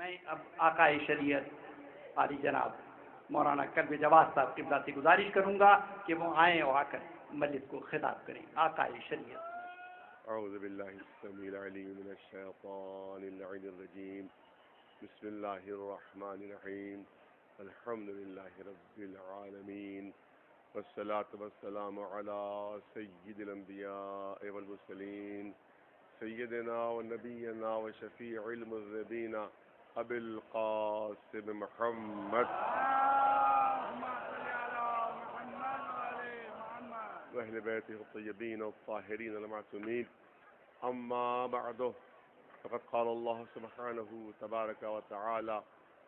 میں اب آقائے شریعت قاری جناب مولانا کلب جواز صاحب قبلہ سے گزارش کروں گا کہ وہ آئیں اور آ کر مجلس کو خطاب کریں. آقائے شریعت. اعوذ باللہ السمیع العلیم من الشیطان اللعین الرجیم. بسم اللہ الرحمن الرحیم. الحمد للہ رب العالمین والصلاة والسلام علی سید الانبیاء والمرسلین سیدنا و نبینا و شفیع المذنبین ابی القاسم محمد واہل بیتہ الطیبین الطاہرین المعصومین. اما بعد فقد قال اللہ سبحانہ تبارک و تعالی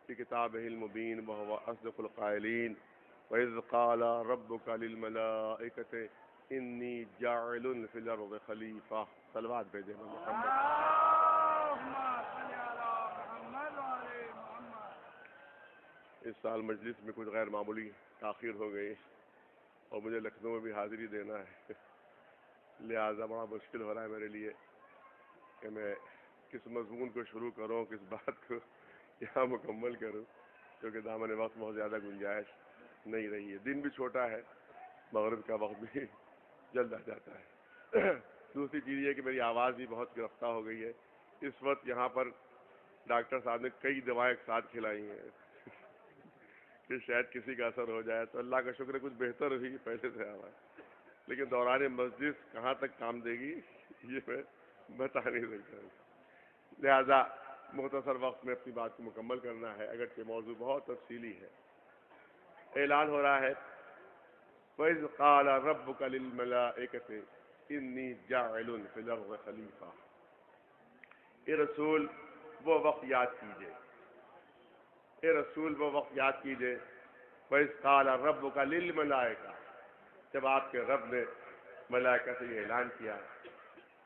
في كتابه المبين وهو أصدق القائلين وإذ قال ربك للملائكة إني جاعل في الأرض خليفة. صلوات بھیجے محمد. اس سال مجلس میں کچھ غیر معمولی تاخیر ہو گئی اور مجھے لکھنؤ میں بھی حاضری دینا ہے، لہذا بڑا مشکل ہو رہا ہے میرے لیے کہ میں کس مضمون کو شروع کروں، کس بات کو یہاں مکمل کروں، کیونکہ دامن وقت بہت زیادہ گنجائش نہیں رہی ہے. دن بھی چھوٹا ہے، مغرب کا وقت بھی جلد آ جاتا ہے. دوسری چیز یہ کہ میری آواز بھی بہت گرفتہ ہو گئی ہے. اس وقت یہاں پر ڈاکٹر صاحب نے کئی دوائیں ایک ساتھ کھلائی ہیں کہ شاید کسی کا اثر ہو جائے، تو اللہ کا شکر ہے کچھ بہتر ہوئی پہلے سے آواز، لیکن دوران مسجد کہاں تک کام دے گی یہ میں بتا نہیں سکتا. لہذا مختصر وقت میں اپنی بات کو مکمل کرنا ہے، اگرچہ موضوع بہت تفصیلی ہے. اعلان ہو رہا ہے وَإِذْ قَالَ رَبُّكَ لِلْمَلَائِكَةِ إِنِّي جَاعِلٌ فِي الْأَرْضِ خَلِيفَةً. اے رسول وہ وقت یاد کیجئے، اے رسول وہ وقت یاد کیجئے وَإِذْ قَالَ رَبُّكَ لِلْمَلَائِكَةِ، جب آپ کے رب نے ملائکہ سے یہ اعلان کیا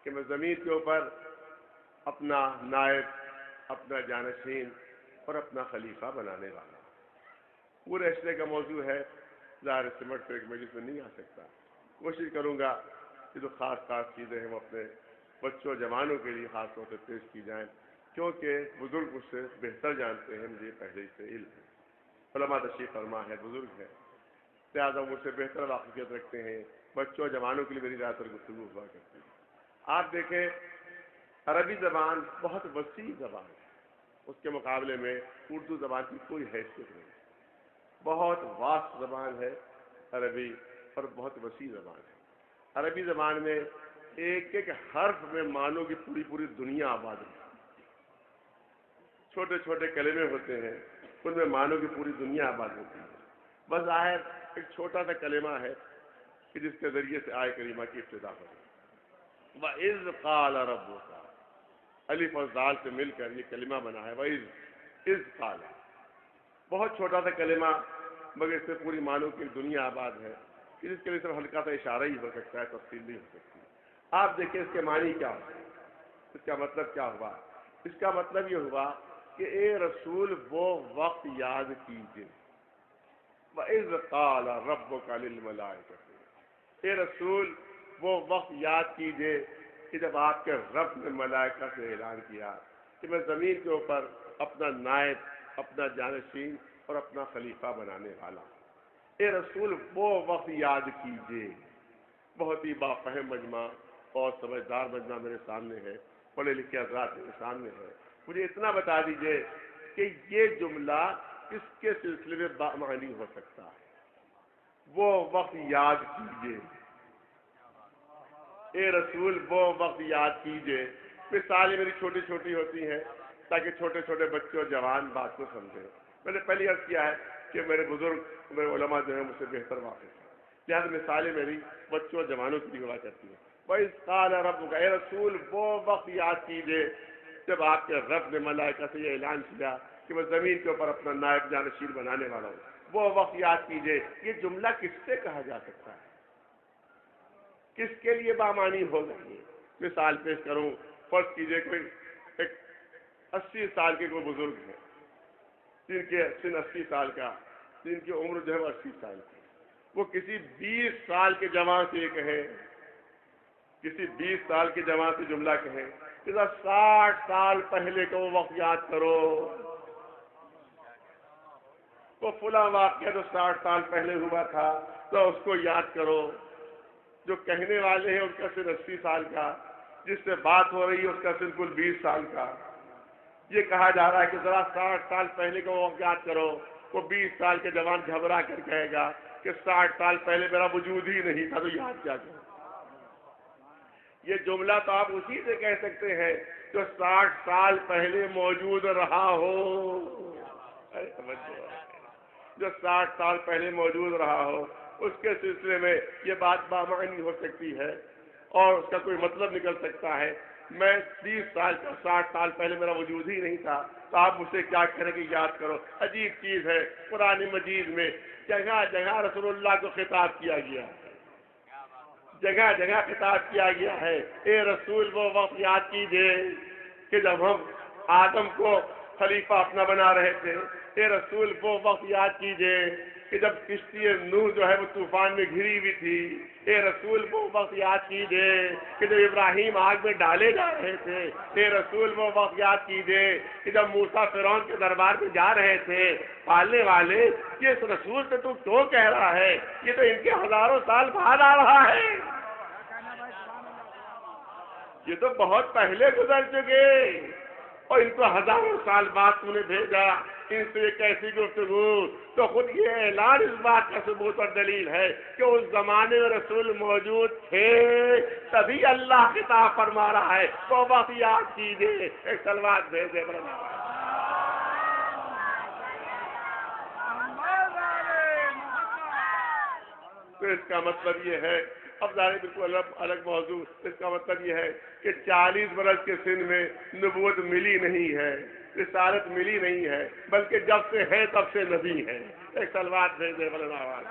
کہ میں زمین کے اوپر اپنا نائب، اپنا جانشین اور اپنا خلیفہ بنانے والا. پورے اشرے کا موضوع ہے، ظاہر سمٹ پہ ایک مجلس میں نہیں آ سکتا. کوشش کروں گا کہ جو خاص چیزیں ہیں وہ اپنے بچوں جوانوں کے لیے خاص طور سے پیش کی جائیں، کیونکہ بزرگ مجھ سے بہتر جانتے ہیں، مجھے پہلے سے علم ہے. علماء تشریف فرما ہے، بزرگ ہے، لہٰذا مجھ سے بہتر واقفیت رکھتے ہیں. بچوں جوانوں کے لیے میری زیادہ تر گفتگو ہوا کرتی ہے. آپ دیکھیں عربی زبان بہت وسیع زبان ہے، اس کے مقابلے میں اردو زبان کی کوئی حیثیت نہیں. بہت واسط زبان ہے عربی اور بہت وسیع زبان ہے. عربی زبان میں ایک ایک حرف میں معنوں کی پوری دنیا آباد ہے. چھوٹے چھوٹے کلمے ہوتے ہیں، ان میں معنوں کی پوری دنیا آباد ہوتی ہے. بظاہر ایک چھوٹا سا کلمہ ہے کہ جس کے ذریعے سے آئے کریمہ کی ابتدا ہوئی. وَإِذْ قَالَ رَبُّكَ، الف اور دال سے مل کر یہ کلمہ بنا ہے. وَإِذْ اِذْ قَالَ، بہت چھوٹا سا کلمہ مگر اس سے پوری معنوں کی دنیا آباد ہے کہ جس کے لیے صرف ہلکا سا اشارہ ہی ہو سکتا ہے، تفصیل نہیں ہو سکتی. آپ دیکھیں اس کے معنی کیا ہوا، اس کا مطلب کیا ہوا. اس کا مطلب یہ ہوا کہ اے رسول وہ وقت یاد کیجئے. وَإِذْ قَالَ رَبُّكَ لِلْمَلَائِكَةِ، اے رسول وہ وقت یاد کیجئے کہ جب آپ کے رب نے ملائکہ سے اعلان کیا کہ میں زمین کے اوپر اپنا نائب، اپنا جانشین اور اپنا خلیفہ بنانے والا. اے رسول وہ وقت یاد کیجئے. بہت ہی بافہم مجمع اور سمجھدار مجمع میرے سامنے ہے، پڑھے لکھے حضرات میرے سامنے ہے. مجھے اتنا بتا دیجئے کہ یہ جملہ کس کے سلسلے میں بامعنی ہو سکتا ہے. وہ وقت یاد کیجئے، اے رسول وہ وقت یاد کیجئے. مثالیں میری چھوٹی چھوٹی ہوتی ہیں تاکہ چھوٹے چھوٹے بچے اور جوان بات کو سمجھیں. میں نے پہلی عرض کیا ہے کہ میرے بزرگ، میرے علماء جو ہیں مجھ سے بہتر واقف ہیں، لہٰذا مثالیں میری بچوں اور جوانوں کی بھی ہوا کرتی ہیں. وَإِذْ قَالَ رَبُّكَ، اے رسول وہ وقت یاد کیجئے جب آپ کے رب نے ملائکہ سے یہ اعلان کیا کہ میں زمین کے اوپر اپنا نائب جانشین بنانے والا ہوں. وہ وقت یاد کیجئے. یہ جملہ کس سے کہا جا سکتا ہے، کس کے لیے بامعنی ہوگا؟ یہ مثال پیش کروں. فرض کیجئے کوئی ایک 80 سال کے کوئی بزرگ ہے، جن کے سن 80 سال کا، جن کی عمر جو ہے وہ 80 سال کی. وہ کسی 20 سال کے جوان سے یہ کہیں، کسی 20 سال کے جوان سے جملہ کہیں کہ 60 سال پہلے کا وہ وقت یاد کرو وہ فلاں واقعہ جو 60 سال پہلے ہوا تھا تو اس کو یاد کرو. جو کہنے والے ہیں ان کا صرف 80 سال کا، جس سے بات ہو رہی ہے اس کا صرف کل 20 سال کا. یہ کہا جا رہا ہے کہ ذرا 60 سال پہلے کا وہ یاد کرو. وہ 20 سال کے جوان گھبرا کر کہے گا کہ 60 سال پہلے میرا وجود ہی نہیں تھا تو یاد کیا کرو. یہ جملہ تو آپ اسی سے کہہ سکتے ہیں جو 60 سال پہلے موجود رہا ہو. جو 60 سال پہلے موجود رہا ہو اس کے سلسلے میں یہ بات بامعنی ہو سکتی ہے اور اس کا کوئی مطلب نکل سکتا ہے. میں 30 سال کا 60 سال پہلے میرا وجود ہی نہیں تھا تو آپ مجھ سے کیا کریں کہ یاد کرو. عجیب چیز ہے، قرآن مجید میں جگہ جگہ رسول اللہ کو خطاب کیا گیا ہے، جگہ جگہ خطاب کیا گیا ہے. اے رسول وہ وقت یاد کیجئے کہ جب ہم آدم کو خلیفہ اپنا بنا رہے تھے. اے رسول وہ وقت یاد کیجئے کہ جب کشتی نوح جو ہے وہ طوفان میں گھری ہوئی تھی. اے رسول وہ وقت یاد کیجئے کہ جب ابراہیم آگ میں ڈالے جا رہے تھے. اے رسول وہ وقت یاد کیجئے کہ جب موسیٰ فرعون کے دربار میں جا رہے تھے. پالنے والے یہ اس رسول سے تو کیوں کہہ رہا ہے؟ یہ تو ان کے ہزاروں سال بعد آ رہا ہے، یہ تو بہت پہلے گزر چکے اور ان کو ہزاروں سال بعد تم نے بھیجا. ان سے ایک ایسی گفتگو تو خود یہ اعلان اس بات کا ثبوت اور دلیل ہے کہ اس زمانے میں رسول موجود تھے، تبھی اللہ خطاب فرما رہا ہے وہ وقت یاد کیجیے. ایک سلوات بھیجے تو اس کا مطلب یہ ہے، اب ظاہر بالکل الگ موضوع، اس کا مطلب یہ ہے کہ 40 برس کے سن میں نبوت ملی نہیں ہے، رسالت ملی نہیں ہے، بلکہ جب سے ہے تب سے نبی ہے. ایک سلوات بھیجے بلند آواز.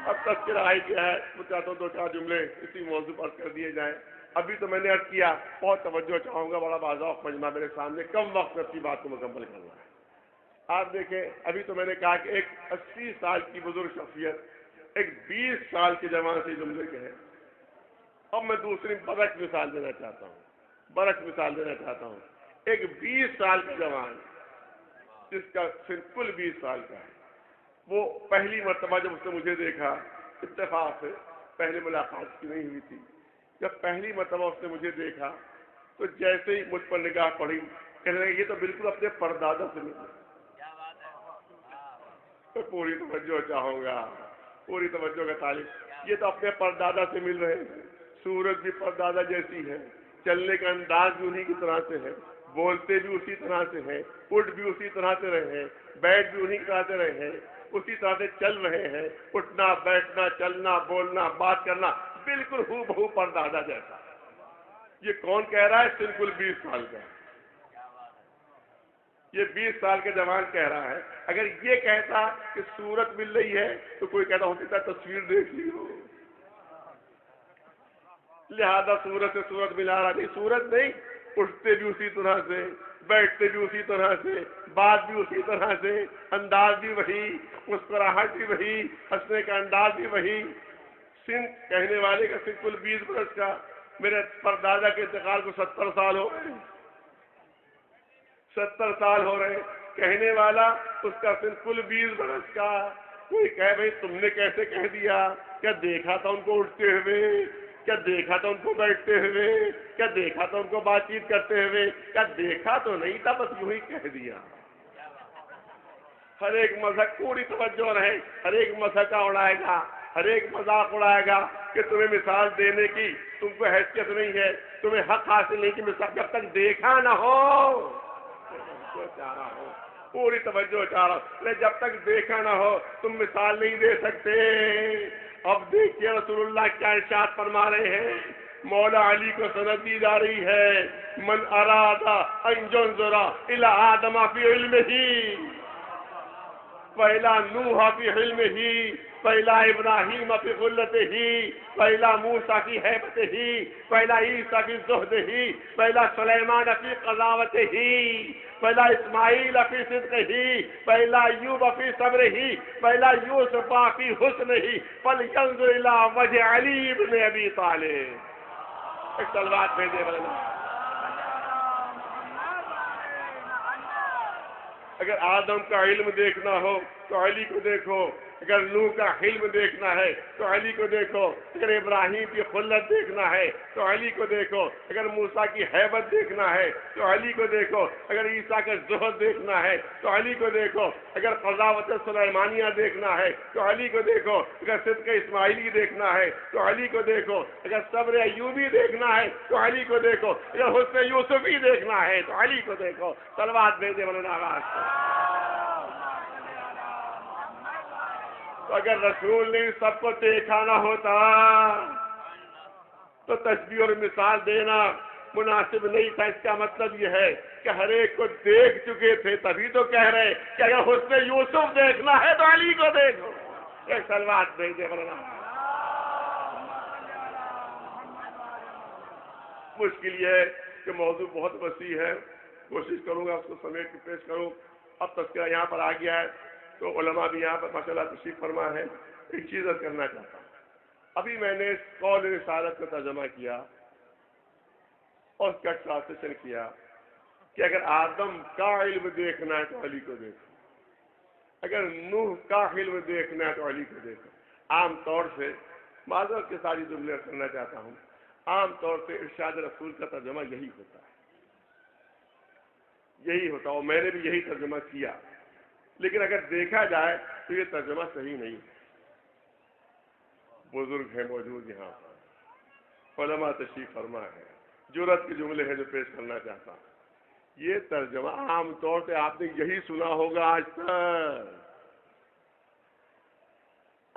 اب تذکرہ آئی کیا ہے، میں چاہتا ہوں 2-4 جملے اسی موضوع پر کر دیے جائیں. ابھی تو میں نے عرض کیا، بہت توجہ چاہوں گا، بڑا باذوق مجمع میرے سامنے، کم وقت میں اپنی بات کو مکمل کرنا ہے. آپ دیکھیں، ابھی تو میں نے کہا کہ ایک 80 سال کی بزرگ شخصیت ایک 20 سال کے جوان سے جملے کہے. اب میں دوسری برعکس مثال دینا چاہتا ہوں. ایک 20 سال کا جوان جس کا سن کل 20 سال کا ہے، وہ پہلی مرتبہ جب اس نے مجھے دیکھا، اتفاق سے پہلے ملاقات کی نہیں ہوئی تھی، جب پہلی مرتبہ اس نے مجھے دیکھا تو جیسے ہی مجھ پر نگاہ پڑی کہنے لگے یہ تو بالکل اپنے پردادا سے ملا. پوری توجہ چاہوں گا، پوری توجہ کا طالب. یہ تو اپنے پردادا سے مل رہے ہیں. صورت بھی پردادا جیسی ہے، چلنے کا انداز بھی انہی کی طرح سے ہے، بولتے بھی اسی طرح سے ہیں، اٹھ بھی اسی طرح سے رہے ہیں، بیٹھ بھی انہی طرح سے رہے ہیں، اسی طرح سے چل رہے ہیں. اٹھنا بیٹھنا چلنا بولنا بات کرنا بالکل ہو بہو پردادا جیسا. یہ کون کہہ رہا ہے؟ بالکل 20 سال کا. یہ 20 سال کے جوان کہہ رہا ہے. اگر یہ کہتا کہ صورت مل رہی ہے تو کوئی کہتا ہو سکتا تصویر دیکھ لی ہو، لہذا صورت سے صورت ملا رہا. نہیں، صورت نہیں، اٹھتے بھی اسی طرح سے، بیٹھتے بھی اسی طرح سے، بات بھی اسی طرح سے، انداز بھی وہی، مسکراہٹ بھی وہی، ہنسنے کا انداز بھی وہی. سن کہنے والے کا سن کل 20 برس کا. میرے پردادا کے انتقال کو 70 سال ہو گئے، 70 سال ہو رہے. کہنے والا اس کا سن کل 20 برس کا. کوئی کہے بھائی تم نے کیسے کہہ دیا؟ کیا دیکھا تھا ان کو اٹھتے ہوئے؟ کیا دیکھا تھا ان کو بیٹھتے ہوئے؟ کیا دیکھا تھا ان کو بات چیت کرتے ہوئے؟ کیا دیکھا تو نہیں تھا، بس یوں ہی کہہ دیا. ہر ایک مذہب پوری توجہ رہے، ہر ایک مذہب کا اڑائے گا، ہر ایک مذاق اڑائے گا کہ تمہیں مثال دینے کی تم کو حیثیت نہیں ہے، تمہیں حق حاصل نہیں کہ مثال جب تک دیکھا نہ ہو. چاہ رہا ہوں پوری توجہ چاہ رہا ہوں، جب تک دیکھا نہ ہو تم مثال نہیں دے سکتے. اب دیکھیے رسول اللہ کیا ارشاد فرما رہے ہیں. مولا علی کو سند دی جا رہی ہے، من اراد ان ينظر الى آدم فی علمہ پہلا نوح فی علمہ، پہلا ابراہیم فی خلتہ، پہلا موسیٰ فی ہیبتہ، پہلا عیسیٰ فی زہدہ، پہلا سلیمان فی قضاوتہ، پہلا اسماعیل فی صدقہ، پہلا ایوب فی صبرہ، پہلا یوسف فی حسنہ، فلینظر الی وجہ علی بن ابی طالب. ایک سلوات بھیجے بلنا. اگر آدم کا علم دیکھنا ہو تو علی کو دیکھو، اگر نوح کا حلم دیکھنا ہے تو علی کو دیکھو، اگر ابراہیم کی خلت دیکھنا ہے تو علی کو دیکھو، اگر موسیٰ کی ہیبت دیکھنا ہے تو علی کو دیکھو، اگر عیسیٰ کا زہد دیکھنا ہے تو علی کو دیکھو، اگر قضاوت سلیمانیہ دیکھنا ہے تو علی کو دیکھو، اگر صدق اسماعیلی دیکھنا ہے تو علی کو دیکھو، اگر صبر ایوبی دیکھنا ہے تو علی کو دیکھو، اگر حسن یوسفی دیکھنا ہے تو علی کو دیکھو۔ صلوات بھیجے مولانا آواز کو۔ تو اگر رسول نے سب کو دیکھا نہ ہوتا تو تشبیہ اور مثال دینا مناسب نہیں تھا۔ اس کا مطلب یہ ہے کہ ہر ایک کو دیکھ چکے تھے، تبھی تو کہہ رہے کہ اگر حسن یوسف دیکھنا ہے تو علی کو دیکھو۔ ایک صلوات بھیجے مولانا۔ مشکل یہ ہے کہ موضوع بہت وسیع ہے، کوشش کروں گا اس کو سمیٹ کے پیش کروں۔ اب تذکرہ یہاں پر آ گیا ہے تو علماء بھی یہاں پر ماشاءاللہ تشریف فرما ہے۔ ایک چیز عرض کرنا چاہتا ہوں، ابھی میں نے قول رسالت کا ترجمہ کیا اور اس کا ٹرانسلیشن کیا کہ اگر آدم کا علم دیکھنا ہے تو علی کو دیکھو، اگر نوح کا علم دیکھنا ہے تو علی کو دیکھو۔ عام طور سے معذرت کے ساتھ جملے کرنا چاہتا ہوں، عام طور سے ارشاد رسول کا ترجمہ یہی ہوتا ہے، یہی ہوتا ہے، اور میں نے بھی یہی ترجمہ کیا، لیکن اگر دیکھا جائے تو یہ ترجمہ صحیح نہیں ہے۔ بزرگ ہیں موجود یہاں پر، علماء تشریف فرما ہے، جرأت کے جملے ہیں جو پیش کرنا چاہتا ہوں۔ یہ ترجمہ عام طور پہ آپ نے یہی سنا ہوگا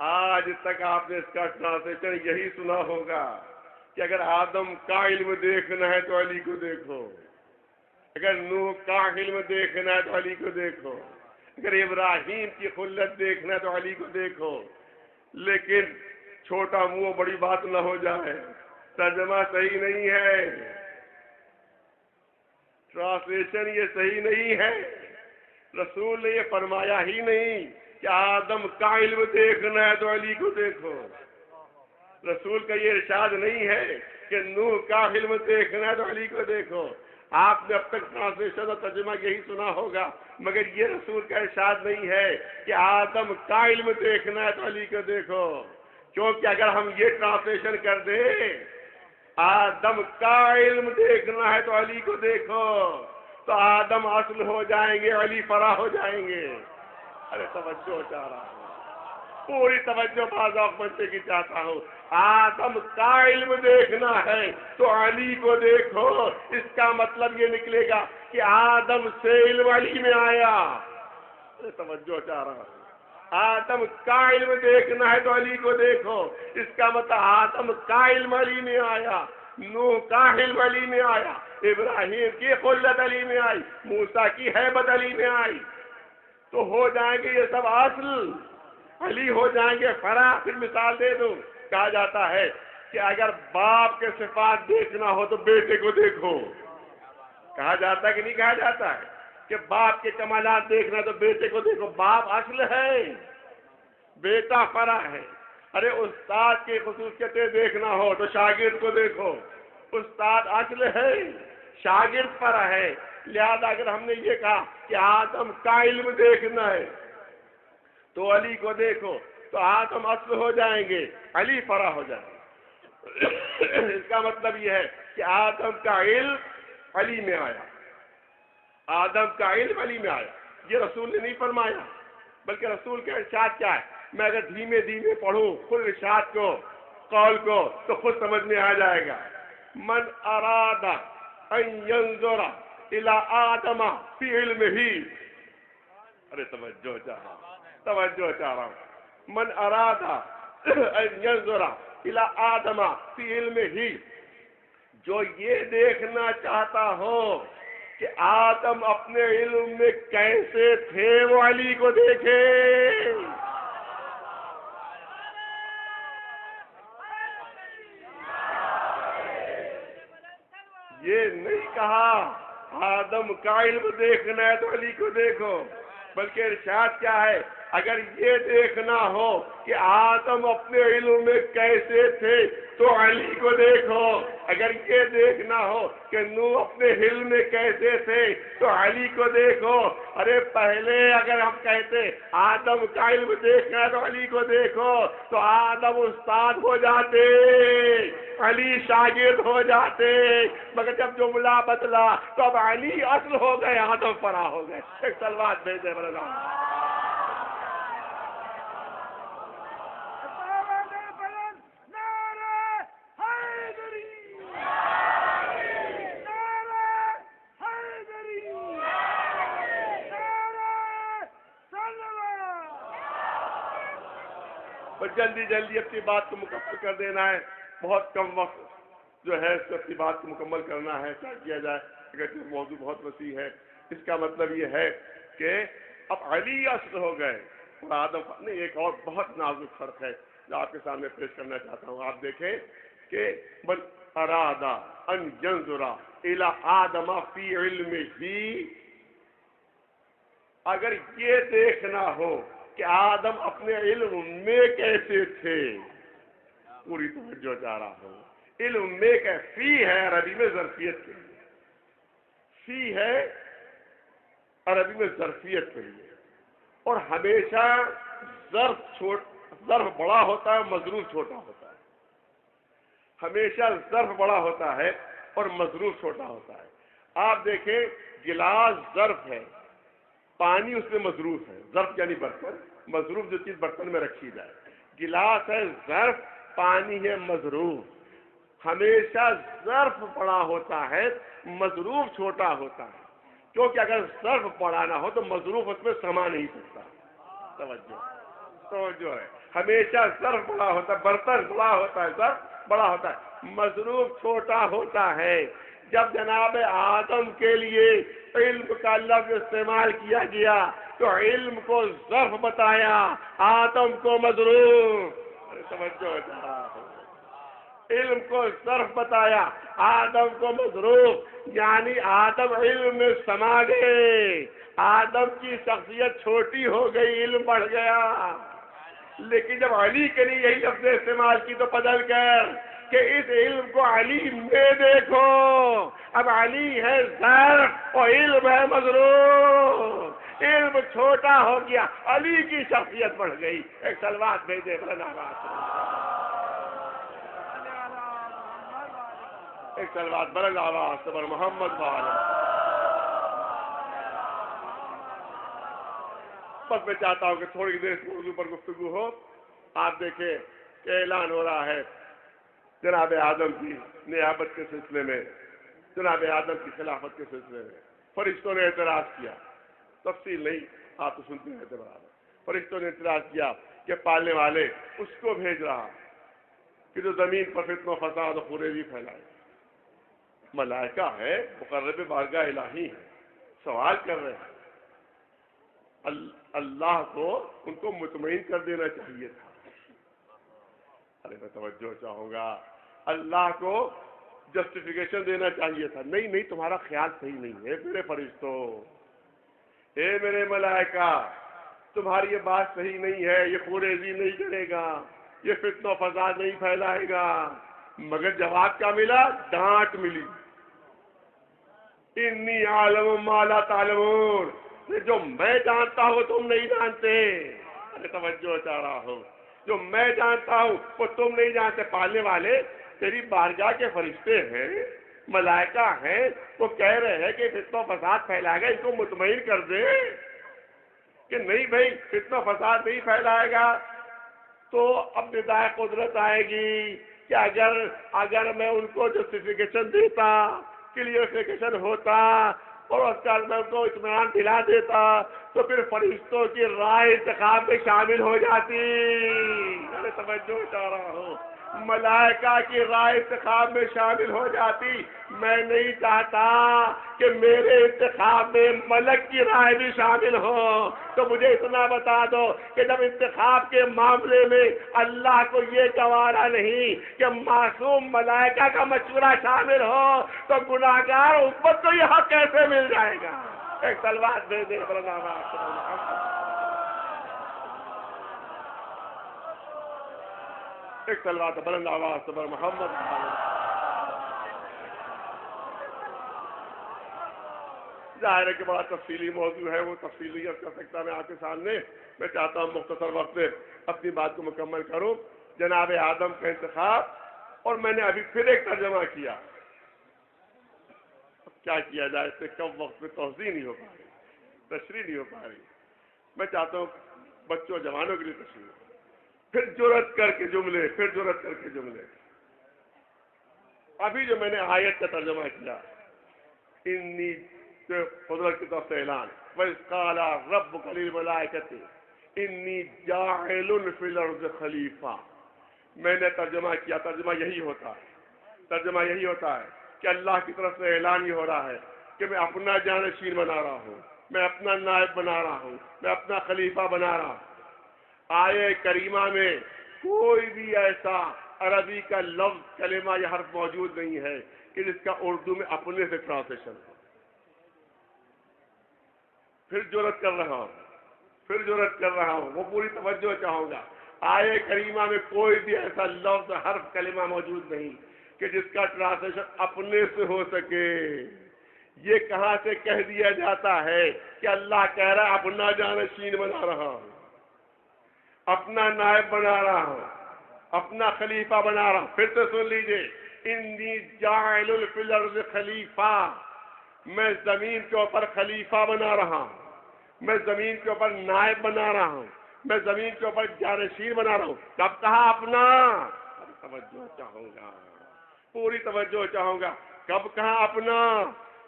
آج تک آپ نے اس کا ٹرانسلیشن یہی سنا ہوگا کہ اگر آدم کا علم دیکھنا ہے تو علی کو دیکھو، اگر نوح کا علم دیکھنا ہے تو علی کو دیکھو، اگر ابراہیم کی خلت دیکھنا ہے تو علی کو دیکھو۔ لیکن چھوٹا منہ بڑی بات نہ ہو جائے، ترجمہ صحیح نہیں ہے، ٹرانسلیشن یہ صحیح نہیں ہے۔ رسول نے یہ فرمایا ہی نہیں کہ آدم کا علم دیکھنا ہے تو علی کو دیکھو، رسول کا یہ ارشاد نہیں ہے کہ نوح کا علم دیکھنا ہے تو علی کو دیکھو۔ آپ نے اب تک ٹرانسلیشن اور ترجمہ یہی سنا ہوگا، مگر یہ رسول کا ارشاد نہیں ہے کہ آدم کا علم دیکھنا ہے تو علی کو دیکھو، کیونکہ اگر ہم یہ ٹرانسلیشن کر دیں آدم کا علم دیکھنا ہے تو علی کو دیکھو تو آدم اصل ہو جائیں گے، علی فرع ہو جائیں گے۔ ارے توجہ چاہ رہا ہوں، پوری توجہ بازوق بنتے کی چاہتا ہوں۔ آدم کا علم دیکھنا ہے تو علی کو دیکھو، اس کا مطلب یہ نکلے گا کہ آدم سے علم علی میں آیا۔ ارے توجہ چاہ رہا ہوں، آدم کا علم دیکھنا ہے تو علی کو دیکھو، اس کا مطلب آدم کا علم علی میں آیا، نوح کا علم علی میں آیا، ابراہیم کی خلت علی میں آئی، موسیٰ کی ہیبت علی میں آئی، تو ہو جائیں گے یہ سب اصل علی ہو جائیں گے فرع۔ پھر مثال دے دوں، کہا جاتا ہے کہ اگر باپ کے صفات دیکھنا ہو تو بیٹے کو دیکھو، کہا جاتا ہے کہ نہیں کہا جاتا ہے کہ باپ کے کمالات دیکھنا تو بیٹے کو دیکھو، باپ اصل ہے، بیٹا فرع ہے۔ ارے استاد کی خصوصیتیں دیکھنا ہو تو شاگرد کو دیکھو، استاد اصل ہے، شاگرد فرع ہے۔ لہذا اگر ہم نے یہ کہا کہ آدم کا علم دیکھنا ہے تو علی کو دیکھو تو آدم اصل ہو جائیں گے، علی فرع ہو جائیں گے۔ اس کا مطلب یہ ہے کہ آدم کا علم علی میں آیا، آدم کا علم علی میں آیا، یہ رسول نے نہیں فرمایا، بلکہ رسول کا ارشاد کیا ہے؟ میں اگر دھیمے دھیمے پڑھوں خود ارشاد کو، قول کو، تو خود سمجھ میں آ جائے گا۔ من اراد ان ينظر الى آدم فی علمہ، ارے توجہ چاہ رہا ہوں، من اراد ان ينظر الى آدم فی علمہ، جو یہ دیکھنا چاہتا ہو کہ آدم اپنے علم میں کیسے تھے وہ علی کو دیکھے۔ یہ نہیں کہا آدم کا علم دیکھنا ہے تو علی کو دیکھو، بلکہ ارشاد کیا ہے اگر یہ دیکھنا ہو کہ آدم اپنے علم میں کیسے تھے تو علی کو دیکھو، اگر یہ دیکھنا ہو کہ نوح اپنے علم میں کیسے تھے تو علی کو دیکھو۔ ارے پہلے اگر ہم کہتے آدم کا علم دیکھنا تو علی کو دیکھو تو آدم استاد ہو جاتے، علی شاگرد ہو جاتے، مگر جب جملہ بدلا تو اب علی اصل ہو گئے، آدم فرع ہو گئے۔ ایک سلوات بھیجے بلند جلدی جلدی اپنی بات کو مکمل کر دینا ہے، بہت کم وقت جو ہے اس کو اپنی بات کو مکمل کرنا ہے، کیا کیا جائے اگر موضوع بہت وسیع ہے۔ اس کا مطلب یہ ہے کہ اب علی اصل ہو گئے اور آدم نہیں۔ ایک اور بہت نازک فرق ہے جو آپ کے سامنے پیش کرنا چاہتا ہوں۔ آپ دیکھیں کہ من اراد ان ينظر الى آدم فی علمہ، اگر یہ دیکھنا ہو کہ آدم اپنے علم میں کیسے تھے، پوری توجہ چاہ رہا ہوں، علم میں کہ فی ہے عربی میں ظرفیت کے لیے، فی ہے عربی میں ظرفیت کے لیے، اور ہمیشہ ظرف بڑا ہوتا ہے، مظروف چھوٹا ہوتا ہے، ہمیشہ ظرف بڑا ہوتا ہے اور مظروف چھوٹا ہوتا ہے۔ آپ دیکھیں گلاس ظرف ہے، پانی اس میں مظروف ہے، ظرف یعنی برتن، مظروف جو چیز برتن میں رکھی جائے، گلاس ہے ظرف، پانی ہے مظروف۔ ہمیشہ ظرف بڑا ہوتا ہے، مظروف چھوٹا ہوتا ہے، کیونکہ اگر ظرف بڑا نہ ہو تو مظروف اس میں سما نہیں سکتا۔ توجہ ہے، ہمیشہ ظرف بڑا ہوتا ہے، برتن بڑا ہوتا ہے، ظرف بڑا ہوتا ہے، مظروف چھوٹا ہوتا ہے۔ جب جناب آدم کے لیے علم کا لفظ استعمال کیا گیا تو علم کو ظرف بتایا، آدم کو مظروف۔ توجہ علم کو ظرف بتایا، آدم کو مظروف، یعنی آدم علم میں سما گئے، آدم کی شخصیت چھوٹی ہو گئی، علم بڑھ گیا۔ لیکن جب علی کے لیے یہی لفظ استعمال کی تو بدل کر کہ اس علم کو علی میں دیکھو، اب علی ہے ظرف اور علم ہے مظروف، علم چھوٹا ہو گیا، علی کی شخصیت بڑھ گئی۔ ایک سلوات بھیجے بلند آواز، ایک سلوات بلند آواز صبر محمد والے۔ بس میں چاہتا ہوں کہ تھوڑی دیر اس موضوع پر گفتگو ہو۔ آپ دیکھیں کہ اعلان ہو رہا ہے جناب آدم کی نیابت کے سلسلے میں، جناب آدم کی خلافت کے سلسلے میں فرشتوں نے اعتراض کیا، تفصیل نہیں، آپ تو سنتے ہیں برابر۔ فرشتوں نے اعتراض کیا کہ پالنے والے اس کو بھیج رہا کہ جو زمین پر فتنہ و فساد و خریزی پھیلائے۔ ملائکہ ہے، مقرب بارگاہ الہی ہے، سوال کر رہے ہیں، اللہ کو ان کو مطمئن کر دینا چاہیے تھا۔ ارے میں توجہ چاہوں گا، اللہ کو جسٹیفیکیشن دینا چاہیے تھا۔ نہیں نہیں، تمہارا خیال صحیح نہیں ہے میرے فرشتوں، اے میرے ملائکہ، تمہاری یہ بات صحیح نہیں ہے، یہ خوریزی نہیں کرے گا، یہ فتنہ و فساد نہیں پھیلائے گا۔ مگر جواب کیا ملا؟ ڈانٹ ملی، انی عالم ما لا تعلمون، جو میں جانتا ہوں تم نہیں جانتے۔ ارے توجہ چاہ رہا ہوں، جو میں جانتا ہوں وہ تم نہیں جانتے۔ پالنے والے تیری بارگاہ کے فرشتے ہیں، ملائکہ ہیں، وہ کہہ رہے ہیں کہ فتنہ و فساد پھیلائے گا، ان کو مطمئن کر دے کہ نہیں بھائی فتنہ و فساد نہیں پھیلائے گا۔ تو اب ندائے قدرت آئے گی کہ اگر میں ان کو جسٹیفیکیشن دیتا، کلیئرفیکیشن ہوتا اور اس کا میں ان کو اطمینان دلا دیتا تو پھر فرشتوں کی رائے انتخاب میں شامل ہو جاتی۔ میں توجہ چاہ رہا ہوں، ملائکہ کی رائے انتخاب میں شامل ہو جاتی۔ میں نہیں چاہتا کہ میرے انتخاب میں ملک کی رائے بھی شامل ہو، تو مجھے اتنا بتا دو کہ جب انتخاب کے معاملے میں اللہ کو یہ گوارا نہیں کہ معصوم ملائکہ کا مشورہ شامل ہو تو گناہگار امت کو یہ حق کیسے مل جائے گا؟ ایک تلوار دے دے ایک صلوات بلند آواز سے محمد. ظاہر ہے کہ بڑا تفصیلی موضوع ہے, وہ تفصیلیت کر سکتا میں آپ کے سامنے. میں چاہتا ہوں مختصر وقت میں اپنی بات کو مکمل کروں. جناب آدم کا انتخاب, اور میں نے ابھی پھر ایک ترجمہ کیا. کیا کیا جائے, اس سے کم وقت میں توضیح نہیں ہو پا رہی, تشریح نہیں ہو پا رہی. میں چاہتا ہوں بچوں جوانوں کے لیے تشریح ہو, پھر جرأت کر کے جملے, پھر جرأت کر کے جملے. ابھی جو میں نے آیت کا ترجمہ کیا, انی قدرت کی طرف سے اعلان, وَإِذْ قَالَ رَبُّكَ لِلْمَلَائِكَةِ إِنِّي جَاعِلٌ فِي الْأَرْضِ خَلِيفَةً. میں نے ترجمہ کیا, ترجمہ یہی ہوتا ہے کہ اللہ کی طرف سے اعلان یہ ہو رہا ہے کہ میں اپنا جانشین بنا رہا ہوں, میں اپنا نائب بنا رہا ہوں, میں اپنا خلیفہ بنا رہا ہوں. آیے کریمہ میں کوئی بھی ایسا عربی کا لفظ, کلمہ یا حرف موجود نہیں ہے کہ جس کا اردو میں اپنے سے ٹرانسلیشن ہو. پھر جرأت کر رہا ہوں, وہ پوری توجہ چاہوں گا. آیے کریمہ میں کوئی بھی ایسا لفظ, حرف, کلمہ موجود نہیں کہ جس کا ٹرانسلیشن اپنے سے ہو سکے. یہ کہاں سے کہہ دیا جاتا ہے کہ اللہ کہہ رہا ہے اپنا جانشین بنا رہا ہوں, اپنا نائب بنا رہا ہوں, اپنا خلیفہ بنا رہا ہوں. پھر سے سن لیجئے, انی جاعل فی الارض خلیفہ, میں زمین کے اوپر خلیفہ بنا رہا ہوں, میں زمین کے اوپر نائب بنا رہا ہوں, میں زمین کے اوپر جانشین بنا رہا ہوں. کب کہا اپنا؟ توجہ چاہوں گا, پوری توجہ چاہوں گا. کب کہا اپنا؟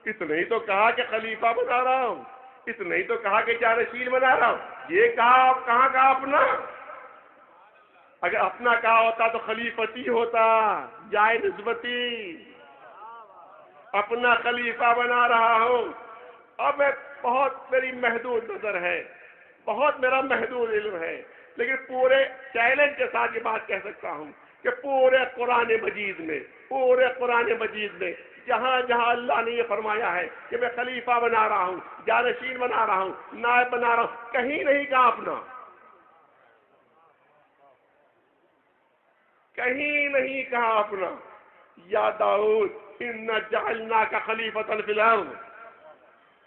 اتنا ہی تو کہا کہ خلیفہ بنا رہا ہوں, اتنا ہی تو کہا کہ جانشین بنا رہا ہوں. یہ کہا, کہاں کہا اپنا؟ اگر اپنا کہا ہوتا تو خلیفتی ہوتا, جائے نسبتی. اپنا خلیفہ بنا رہا ہوں. اب بہت میری محدود نظر ہے, بہت میرا محدود علم ہے, لیکن پورے چیلنج کے ساتھ یہ بات کہہ سکتا ہوں کہ پورے قرآن مجید میں جہاں جہاں اللہ نے یہ فرمایا ہے کہ میں خلیفہ بنا رہا ہوں, جانشین بنا رہا ہوں, نائب بنا رہا ہوں, کہیں نہیں کہا اپنا, کہیں نہیں کہا اپنا. یا داؤد انا جعلناک خلیفۃ فی الارض,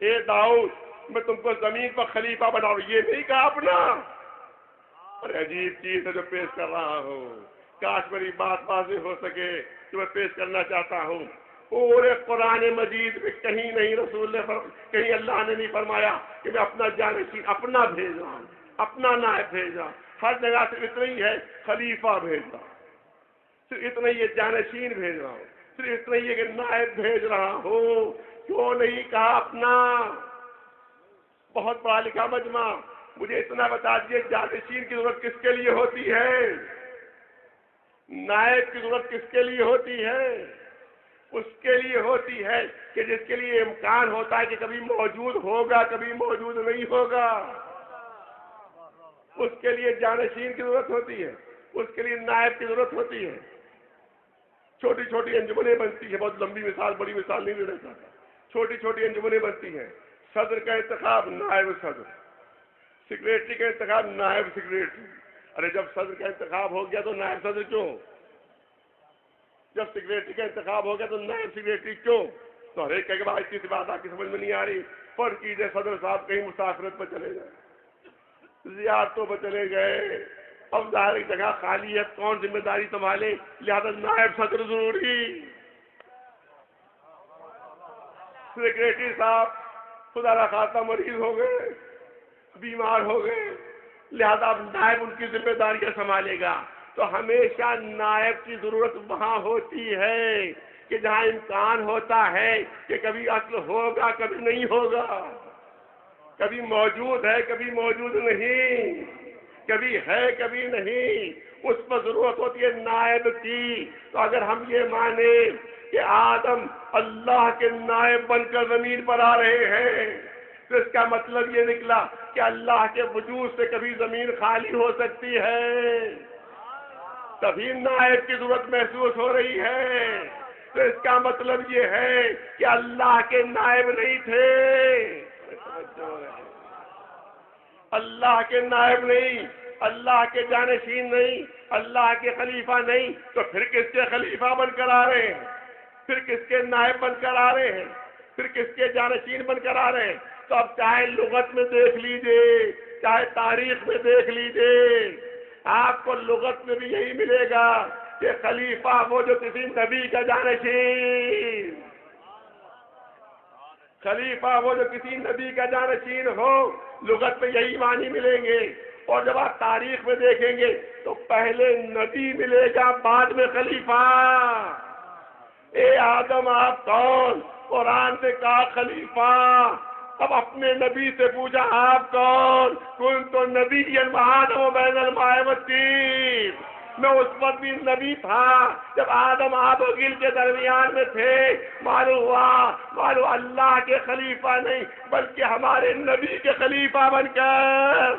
اے داؤد میں تم کو زمین پر خلیفہ بنا رہا ہوں, یہ نہیں کہا اپنا. اور عجیب چیز ہے جو پیش کر رہا ہوں, کاش میری بات واضح ہو سکے جو میں پیش کرنا چاہتا ہوں. پورے قرآن مجید میں کہیں نہیں رسول نے کہیں اللہ نے نہیں فرمایا کہ میں اپنا جانشین اپنا بھیج رہا ہوں, اپنا نائب بھیج رہا ہوں. ہر جگہ سے اتنا ہی ہے خلیفہ بھیج رہا ہوں, صرف اتنا ہی ہے جانشین بھیج رہا ہوں, صرف اتنا ہی ہے کہ نائب بھیج رہا ہوں. کیوں نہیں کہا اپنا؟ بہت پڑھا لکھا مجمع, مجھے اتنا بتا دیجیے جانشین کی ضرورت کس کے لیے ہوتی ہے, نائب کی ضرورت کس کے لیے ہوتی ہے؟ اس کے لیے ہوتی ہے کہ جس کے لیے امکان ہوتا ہے کہ کبھی موجود ہوگا, کبھی موجود نہیں ہوگا. اس کے لیے جانشین کی ضرورت ہوتی ہے, اس کے لیے نائب کی ضرورت ہوتی ہے. چھوٹی چھوٹی انجمنیں بنتی ہیں, بہت لمبی مثال, بڑی مثال نہیں دینا چاہتا. چھوٹی چھوٹی انجمنیں بنتی ہیں, صدر کا انتخاب نائب صدر, سیکریٹری کا انتخاب نائب سیکریٹری. ارے جب صدر کا انتخاب ہو گیا تو نائب صدر کیوں؟ جب سیکریٹری کا انتخاب ہو گیا تو نائب سیکریٹری کیوں؟ تو ہر ایک کہ اتنی سی بات آپ کی سمجھ میں نہیں آ رہی. فرض کیجیے صدر صاحب کہیں مسافرت پر چلے گئے, زیارتوں پر چلے گئے, اب ظاہر جگہ خالی ہے, کون ذمہ داری سنبھالے؟ لہذا نائب صدر ضروری. سیکریٹری صاحب خدا را خاصہ مریض ہو گئے, بیمار ہو گئے, لہذا اب نائب ان کی ذمہ داریاں سنبھالے گا. تو ہمیشہ نائب کی ضرورت وہاں ہوتی ہے کہ جہاں امکان ہوتا ہے کہ کبھی اصل ہوگا, کبھی نہیں ہوگا, کبھی موجود ہے, کبھی موجود نہیں, کبھی ہے, کبھی نہیں. اس پر ضرورت ہوتی ہے نائب کی. تو اگر ہم یہ مانیں کہ آدم اللہ کے نائب بن کر زمین پر آ رہے ہیں, تو اس کا مطلب یہ نکلا کہ اللہ کے وجود سے کبھی زمین خالی ہو سکتی ہے, تبھی نائب کی ضرورت محسوس ہو رہی ہے. تو اس کا مطلب یہ ہے کہ اللہ کے نائب نہیں تھے, اللہ کے نائب نہیں, اللہ کے جانشین نہیں, اللہ کے خلیفہ نہیں تو پھر کس کے خلیفہ بن کر آ رہے ہیں؟ پھر کس کے نائب بن کر آ رہے ہیں؟ پھر کس کے جانشین بن کر آ رہے ہیں؟ تو اب چاہے لغت میں دیکھ لیجئے، چاہے تاریخ میں دیکھ لیجئے، آپ کو لغت میں بھی یہی ملے گا کہ خلیفہ وہ جو کسی نبی کا جانشین، خلیفہ وہ جو کسی نبی کا جانشین ہو، لغت میں یہی معنی ملیں گے۔ اور جب آپ تاریخ میں دیکھیں گے تو پہلے نبی ملے گا، بعد میں خلیفہ۔ اے آدم آپ کون؟ قرآن نے کہا خلیفہ۔ اب اپنے نبی سے پوچھا آپ کون؟ کنت نبیا وآدم بین الماء والطین، میں اس وقت بھی نبی تھا جب آدم آب و گل کے درمیان میں تھے۔ معلوم اللہ کے خلیفہ نہیں بلکہ ہمارے نبی کے خلیفہ بن کر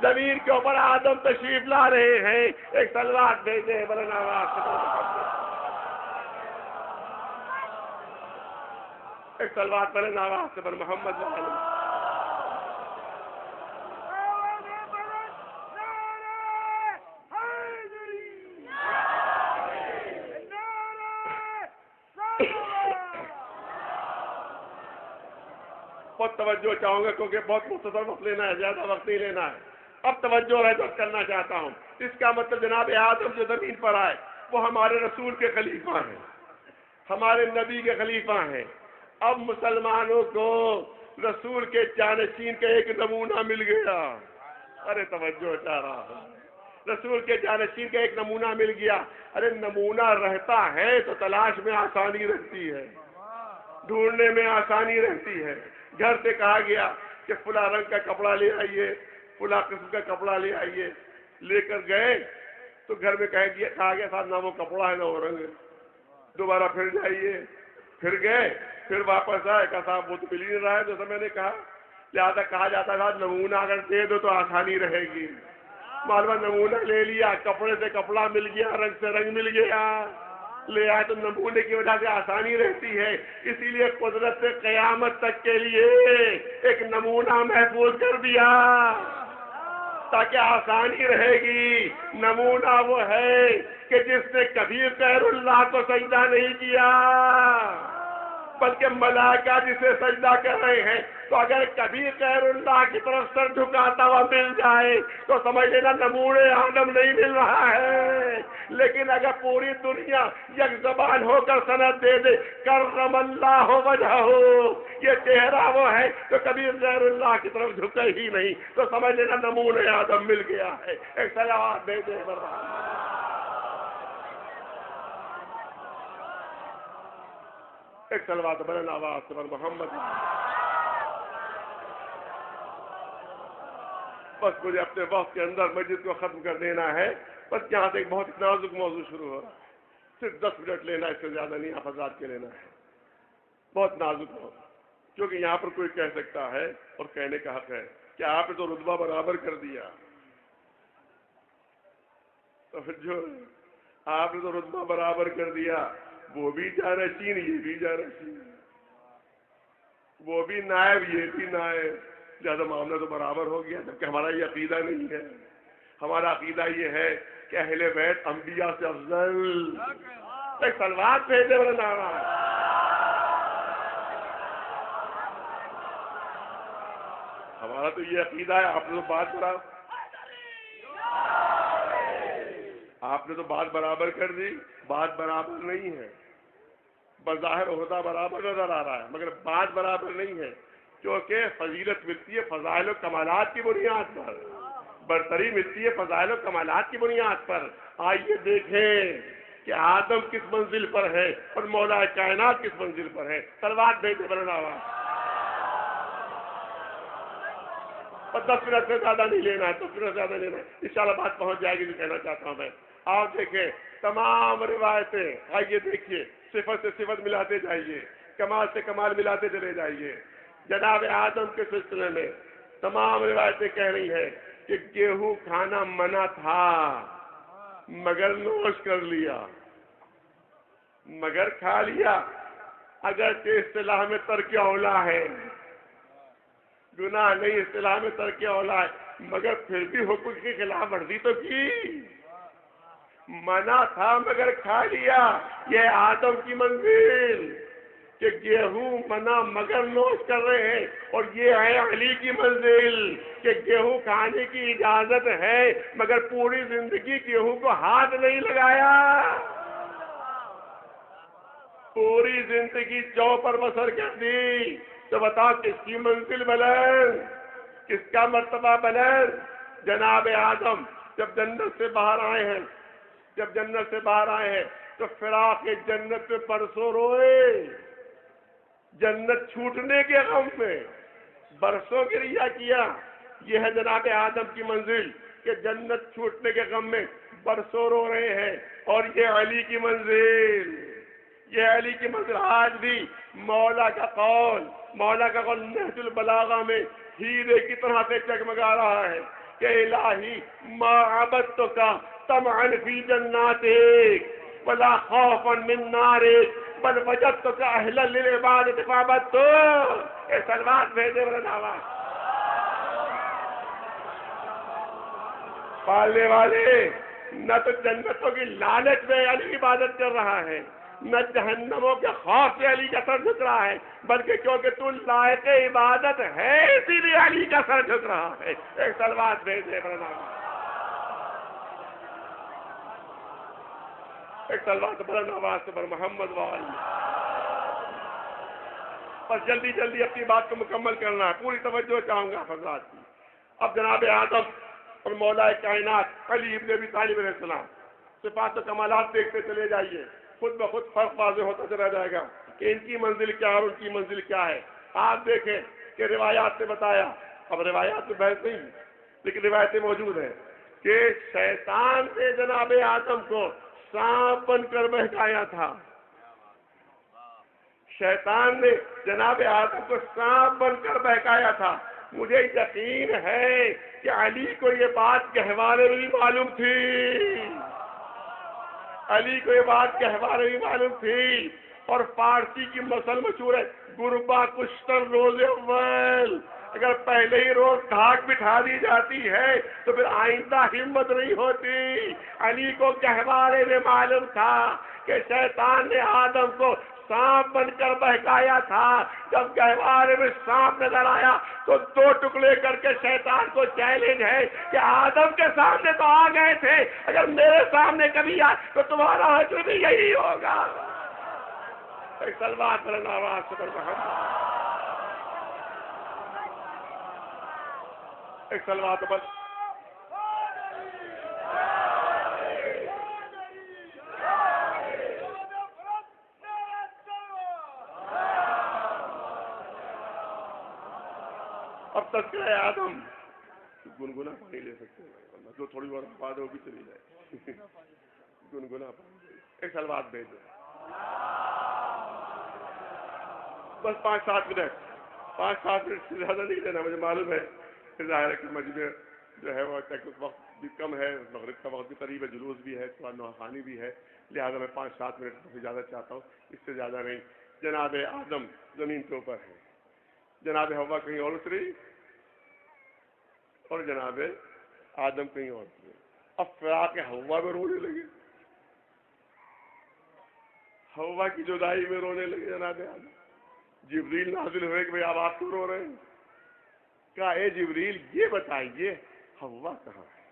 زمین کے اوپر آدم تشریف لا رہے ہیں۔ ایک تلوار بھیجے ایک تلوار پر نواز سے پر محمد بہت توجہ چاہوں گا کیونکہ بہت مختصر وقت لینا ہے، زیادہ وقت نہیں لینا ہے۔ اب توجہ ہے تو کرنا چاہتا ہوں۔ اس کا مطلب جناب آدم جو زمین پر آئے وہ ہمارے رسول کے خلیفہ ہیں، ہمارے نبی کے خلیفہ ہیں۔ اب مسلمانوں کو رسول کے جانشین کا ایک نمونہ مل گیا۔ ارے توجہ چاہ رہا ہوں، رسول کے جانشین کا ایک نمونہ مل گیا۔ ارے نمونہ رہتا ہے تو تلاش میں آسانی رہتی ہے، ڈھونڈنے میں آسانی رہتی ہے۔ گھر سے کہا گیا کہ فلاں رنگ کا کپڑا لے آئیے، فلاں قسم کا کپڑا لے آئیے، لے کر گئے تو گھر میں کہا گیا صاحب نہ وہ کپڑا ہے نہ وہ رنگ ہے، دوبارہ پھر جائیے، پھر گئے، پھر واپس آئے، کہا صاحب وہ تو مل ہی نہیں رہا ہے جیسا میں نے کہا۔ لہٰذا کہا جاتا تھا نمونہ اگر دے دو تو آسانی رہے گی۔ معلوم نمونہ لے لیا، کپڑے سے کپڑا مل گیا، رنگ سے رنگ مل گیا، لے آئے تو نمونے کی وجہ سے آسانی رہتی ہے۔ اسی لیے قدرت سے قیامت تک کے لیے ایک نمونہ محفوظ کر دیا تاکہ آسانی رہے گی۔ نمونہ وہ ہے کہ جس نے کبھی غیر اللہ کو سجدہ نہیں کیا بلکہ ملائکہ جسے سجدہ کر رہے ہیں، تو اگر کبھی غیر اللہ کی طرف سر جھکاتا ہوا مل جائے تو سمجھ لینا نمونے آدم نہیں مل رہا ہے۔ لیکن اگر پوری دنیا یک زبان ہو کر سند دے دے کرم اللہ وجہہ، یہ چہرہ وہ ہے تو کبھی غیر اللہ کی طرف جھکے ہی نہیں، تو سمجھ لینا نمونے آدم مل گیا ہے۔ ایک سلوات دے دے ایک سلوات بلند آواز سے پر محمد۔ بس مجھے اپنے وقت کے اندر مسجد کو ختم کر دینا ہے۔ بس یہاں سے ایک بہت نازک موضوع شروع ہو رہا ہے، صرف 10 منٹ لینا ہے، اس سے زیادہ نہیں آپ حضرات کے لینا ہے۔ بہت نازک موضوع، کیونکہ یہاں پر کوئی کہہ سکتا ہے اور کہنے کا حق ہے کہ آپ نے تو رتبہ برابر کر دیا، تو پھر جو آپ نے تو رتبہ برابر کر دیا، وہ بھی جانشین یہ بھی جانشین، وہ بھی نائب یہ بھی نائب، لہٰذا معاملہ تو برابر ہو گیا۔ جبکہ ہمارا یہ عقیدہ نہیں ہے، ہمارا عقیدہ یہ ہے کہ اہل بیت انبیاء سے افضل۔ ایک سلوات بھیجے والا نعرہ، ہمارا تو یہ عقیدہ ہے۔ آپ نے تو بات برابر کر دی، بات برابر نہیں ہے۔ بظاہر عہدہ برابر نظر آ رہا ہے مگر بات برابر نہیں ہے، کیونکہ فضیلت ملتی ہے فضائل و کمالات کی بنیاد پر، برتری ملتی ہے فضائل و کمالات کی بنیاد پر۔ آئیے دیکھیں کہ آدم کس منزل پر ہے اور مولا کائنات کس منزل پر ہے۔ سلوات بھیجے بلند آواز۔ 10 منٹ سے زیادہ نہیں لینا ہے، 10 منٹ سے زیادہ لینا ہے، انشاءاللہ بات پہنچ جائے گی جو کہنا چاہتا ہوں میں۔ آپ دیکھیں تمام روایتیں، آئیے دیکھیے، صفت سے صفت ملاتے جائیے، کمال سے کمال ملاتے چلے جائیے۔ جناب آدم کے سلسلے میں تمام روایتیں کہہ رہی ہیں کہ گیہوں کھانا منع تھا مگر نوش کر لیا، مگر کھا لیا، اگرچہ اصطلاح میں ترک اولا ہے، گناہ نہیں، اصطلاح میں ترک اولا ہے، مگر پھر بھی حکم کی خلاف ورزی تو کی۔ منع تھا مگر کھا لیا. یہ آدم کی منزل کہ گیہوں منع مگر نوش کر رہے ہیں, اور یہ ہے علی کی منزل کہ گیہوں کھانے کی اجازت ہے مگر پوری زندگی گیہوں کو ہاتھ نہیں لگایا. پوری زندگی جو پر بسر کر دی. تو بتاؤ کس کی منزل بلند, کس کا مرتبہ بلند؟ جناب آدم جب جنت سے باہر آئے ہیں, تو فراق جنت میں برسوں روئے. جنت چھوٹنے کے غم میں برسوں گریہ کیا. یہ ہے جناب آدم کی منزل کہ جنت چھوٹنے کے غم میں برسوں رو رہے ہیں. اور یہ علی کی منزل, یہ علی کی منزل آج بھی مولا کا قول نہج البلاغہ میں ہیرے کی طرح سے جگمگا رہا ہے کہ الہی ما عبدتک طمعا فی جناتک ولا خوفا من نارک بل وجدتک اہلا للعبادت فعبدتک. اے سلوات بھیجے برناوا پالنے والے. نہ تو جنتوں کی لالچ میں علی عبادت کر رہا ہے, نہ جہنموں کے خوف سے علی کا سر جھک رہا ہے, بلکہ کیونکہ تو لائق عبادت ہے اسی لیے علی کا سر جھک رہا ہے. ایک سلوات بھیجے برناوا, ایک سلوات بلند آواز سے پر محمد والی. بس جلدی اپنی بات کو مکمل کرنا ہے, پوری توجہ چاہوں گا حضرات کی. اب جناب آدم اور مولا کائنات علی ابن ابی طالب علیہ السلام صفات و کمالات دیکھتے چلے جائیے, خود بخود فرق واضح ہوتا چلا جائے گا کہ ان کی منزل کیا اور ان کی منزل کیا ہے. آپ دیکھیں کہ روایات سے بتایا, اب روایات میں بحث نہیں لیکن روایتیں موجود ہیں کہ شیطان نے جناب آدم کو سانپ بن کر بہکایا تھا. شیطان نے جناب آدم کو سانپ بن کر بہکایا تھا. مجھے یقین ہے کہ علی کو یہ بات گہوارے میں بھی معلوم تھی, علی کو یہ بات گہوارے میں بھی معلوم تھی. اور فارسی کی مسل مشہور ہے, گربا کشتر روز اول. اگر پہلے ہی روز دھاک بٹھا دی جاتی ہے تو پھر آئندہ ہمت نہیں ہوتی. علی کو گہوارے میں معلوم تھا کہ شیطان نے آدم کو سانپ بن کر بہکایا تھا. جب گہوارے میں سانپ نظر آیا تو 2 ٹکڑے کر کے شیطان کو چیلنج ہے کہ آدم کے سامنے تو آ گئے تھے, اگر میرے سامنے کبھی آئے تو تمہارا حشر بھی یہی ہوگا. ایک سلوات بلند آواز سے پر محمد, ایک سلوات بلند. اب تذکرہ آدم گنگنا پانی لے سکتے ہیں, جو تھوڑی بہت بات وہ بھی چلی جائے. گنگنا پانی, ایک سلوات بھیج دو. بس 5-7 منٹ سے زیادہ نہیں لینا. مجھے معلوم ہے کہ ظاہر ہے کہ مجمع جو ہے وہ وقت بھی کم ہے, مغرب کا وقت بھی قریب ہے, جلوس بھی ہے, تھوڑا نوحانی بھی ہے, لہٰذا میں 5-7 منٹ سے زیادہ چاہتا ہوں, اس سے زیادہ نہیں. جناب آدم زمین کے اوپر ہے, جناب حوا کہیں اور اتری, اور جناب آدم کہیں اور اترے. اب فراق حوا میں رونے لگے, حوا کی جدائی میں رونے لگے جناب آدم. جبریل نازل ہوئے کہ بھئی اب آپ کیوں رو رہے ہیں؟ کہا اے جبریل یہ بتائیے حوا کہاں ہے؟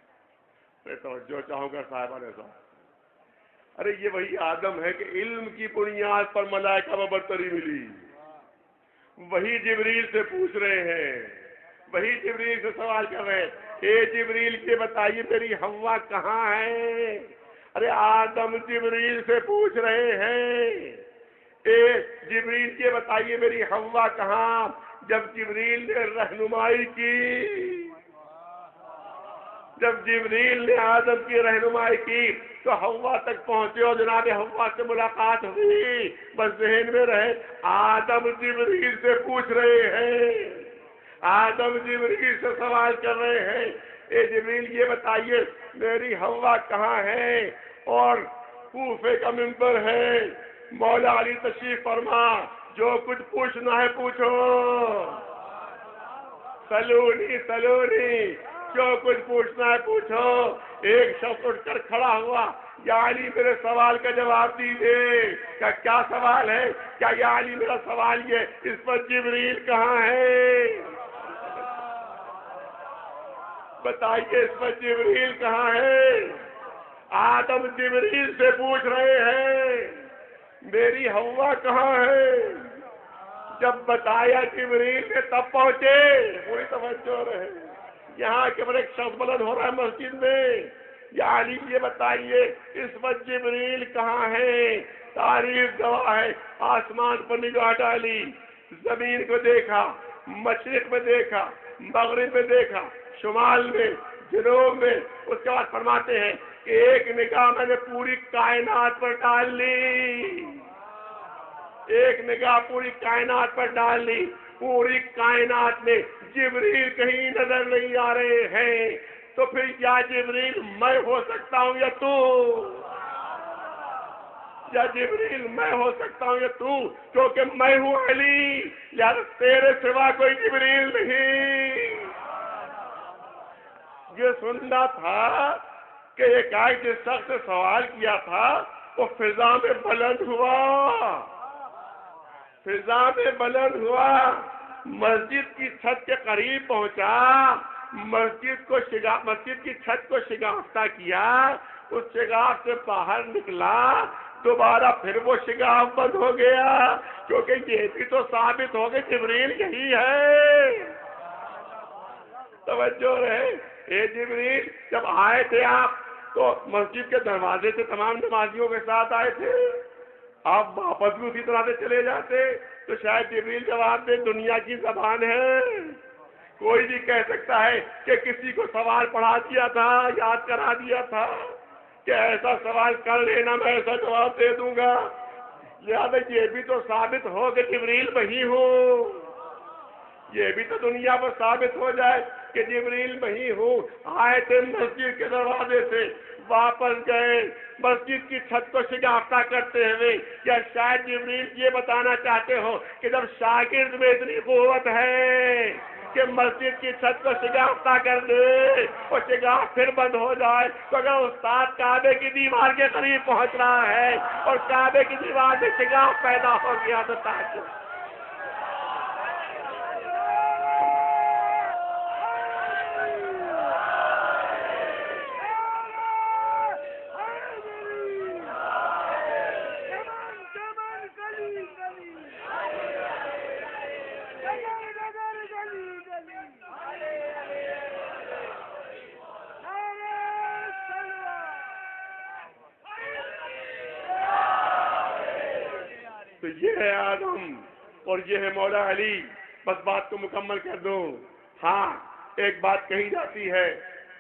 میں توجہ چاہوں گا صاحبان صاحب. ارے یہ وہی آدم ہے کہ علم کی بنیاد پر ملائکہ میں برتری ملی. وہی جبریل سے پوچھ رہے ہیں, وہی جبریل سے سوال کر رہے ہیں, اے جبریل یہ بتائیے میری حوا کہاں ہے؟ ارے آدم جبریل سے پوچھ رہے ہیں, اے جبریل یہ بتائیے میری حوا کہاں؟ جب جبریل نے رہنمائی کی, جب جبریل نے آدم کی رہنمائی کی تو حوا تک پہنچے اور جناب حوا سے ملاقات ہوئی. بس ذہن میں رہے آدم جبریل سے پوچھ رہے ہیں, آدم جبریل سے سوال کر رہے ہیں, اے جبریل یہ بتائیے میری حوا کہاں ہے؟ اور کوفے کا منبر ہے, مولا علی تشریف فرما, جو کچھ پوچھنا ہے پوچھو. سلونی جو کچھ پوچھنا ہے پوچھو. ایک شخص اٹھ کر کھڑا ہوا, یا علی میرے سوال کا جواب دیجیے. کیا سوال ہے؟ کیا یا علی میرا سوال یہ اس پر جبریل کہاں ہے؟ بتائیے اس پر جبریل کہاں ہے؟ آدم جبریل سے پوچھ رہے ہیں میری حوا کہاں ہے؟ جب بتایا جبریل نے تب پہنچے. پوری توجہ رہے. یہاں کے بڑے ایک شخص بلند ہو رہا ہے مسجد میں. یا علی یہ بتائیے اس وقت جبریل کہاں ہے؟ تاریخ گواہ ہے آسمان پر نگاہ ڈالی، زمین کو دیکھا، مشرق میں دیکھا، مغرب میں دیکھا، شمال میں، جنوب میں. اس کے بعد فرماتے ہیں کہ ایک نگاہ میں نے پوری کائنات پر ڈال لی. ایک نگاہ پوری کائنات پر ڈال لی. پوری کائنات میں جبریل کہیں نظر نہیں آ رہے ہیں. تو پھر یا جبریل میں ہو سکتا ہوں یا تو؟ یا جبریل میں ہو سکتا ہوں یا تو؟ کیونکہ میں ہوں علی، لہذا تیرے سوا کوئی جبریل نہیں. یہ سننا تھا کہ ایک آئے جس شخص سے سوال کیا تھا وہ فضا میں بلند ہوا، فضا میں بلند ہوا، مسجد کی چھت کے قریب پہنچا، مسجد کی چھت کو شگافتہ کیا، اس شگاف سے باہر نکلا، دوبارہ پھر وہ شگاف بند ہو گیا. کیونکہ یہ بھی تو ثابت ہو گیا جبریل یہی ہے. توجہ رہے. اے جبریل جب آئے تھے آپ تو مسجد کے دروازے سے تمام نمازیوں کے ساتھ آئے تھے، آپ واپس بھی اسی طرح سے چلے جاتے. تو شاید جبریل جواب دے دنیا کی زبان ہے، کوئی بھی کہہ سکتا ہے کہ کسی کو سوال پڑھا دیا تھا، یاد کرا دیا تھا کہ ایسا سوال کر لینا میں ایسا جواب دے دوں گا. لہٰذا یہ بھی تو ثابت ہو کہ جبریل وہی ہو. یہ بھی تو دنیا پر ثابت ہو جائے کہ جبریل وہی ہوں. آئے تھے مسجد کے دروازے سے، واپس گئے مسجد کی چھت کو شگافتہ کرتے ہوئے. یا شاید جبریل یہ بتانا چاہتے ہو کہ جب شاگرد میں اتنی قوت ہے کہ مسجد کی چھت کو شگافتہ کر دے اور شگاف پھر بند ہو جائے، تو اگر استاد کعبے کی دیوار کے قریب پہنچ رہا ہے اور کعبے کی دیوار میں شگاف پیدا ہو گیا تو تعجب. تو یہ ہے آدم اور یہ ہے مولا علی. بس بات کو مکمل کر دوں. ہاں ایک بات کہی جاتی ہے،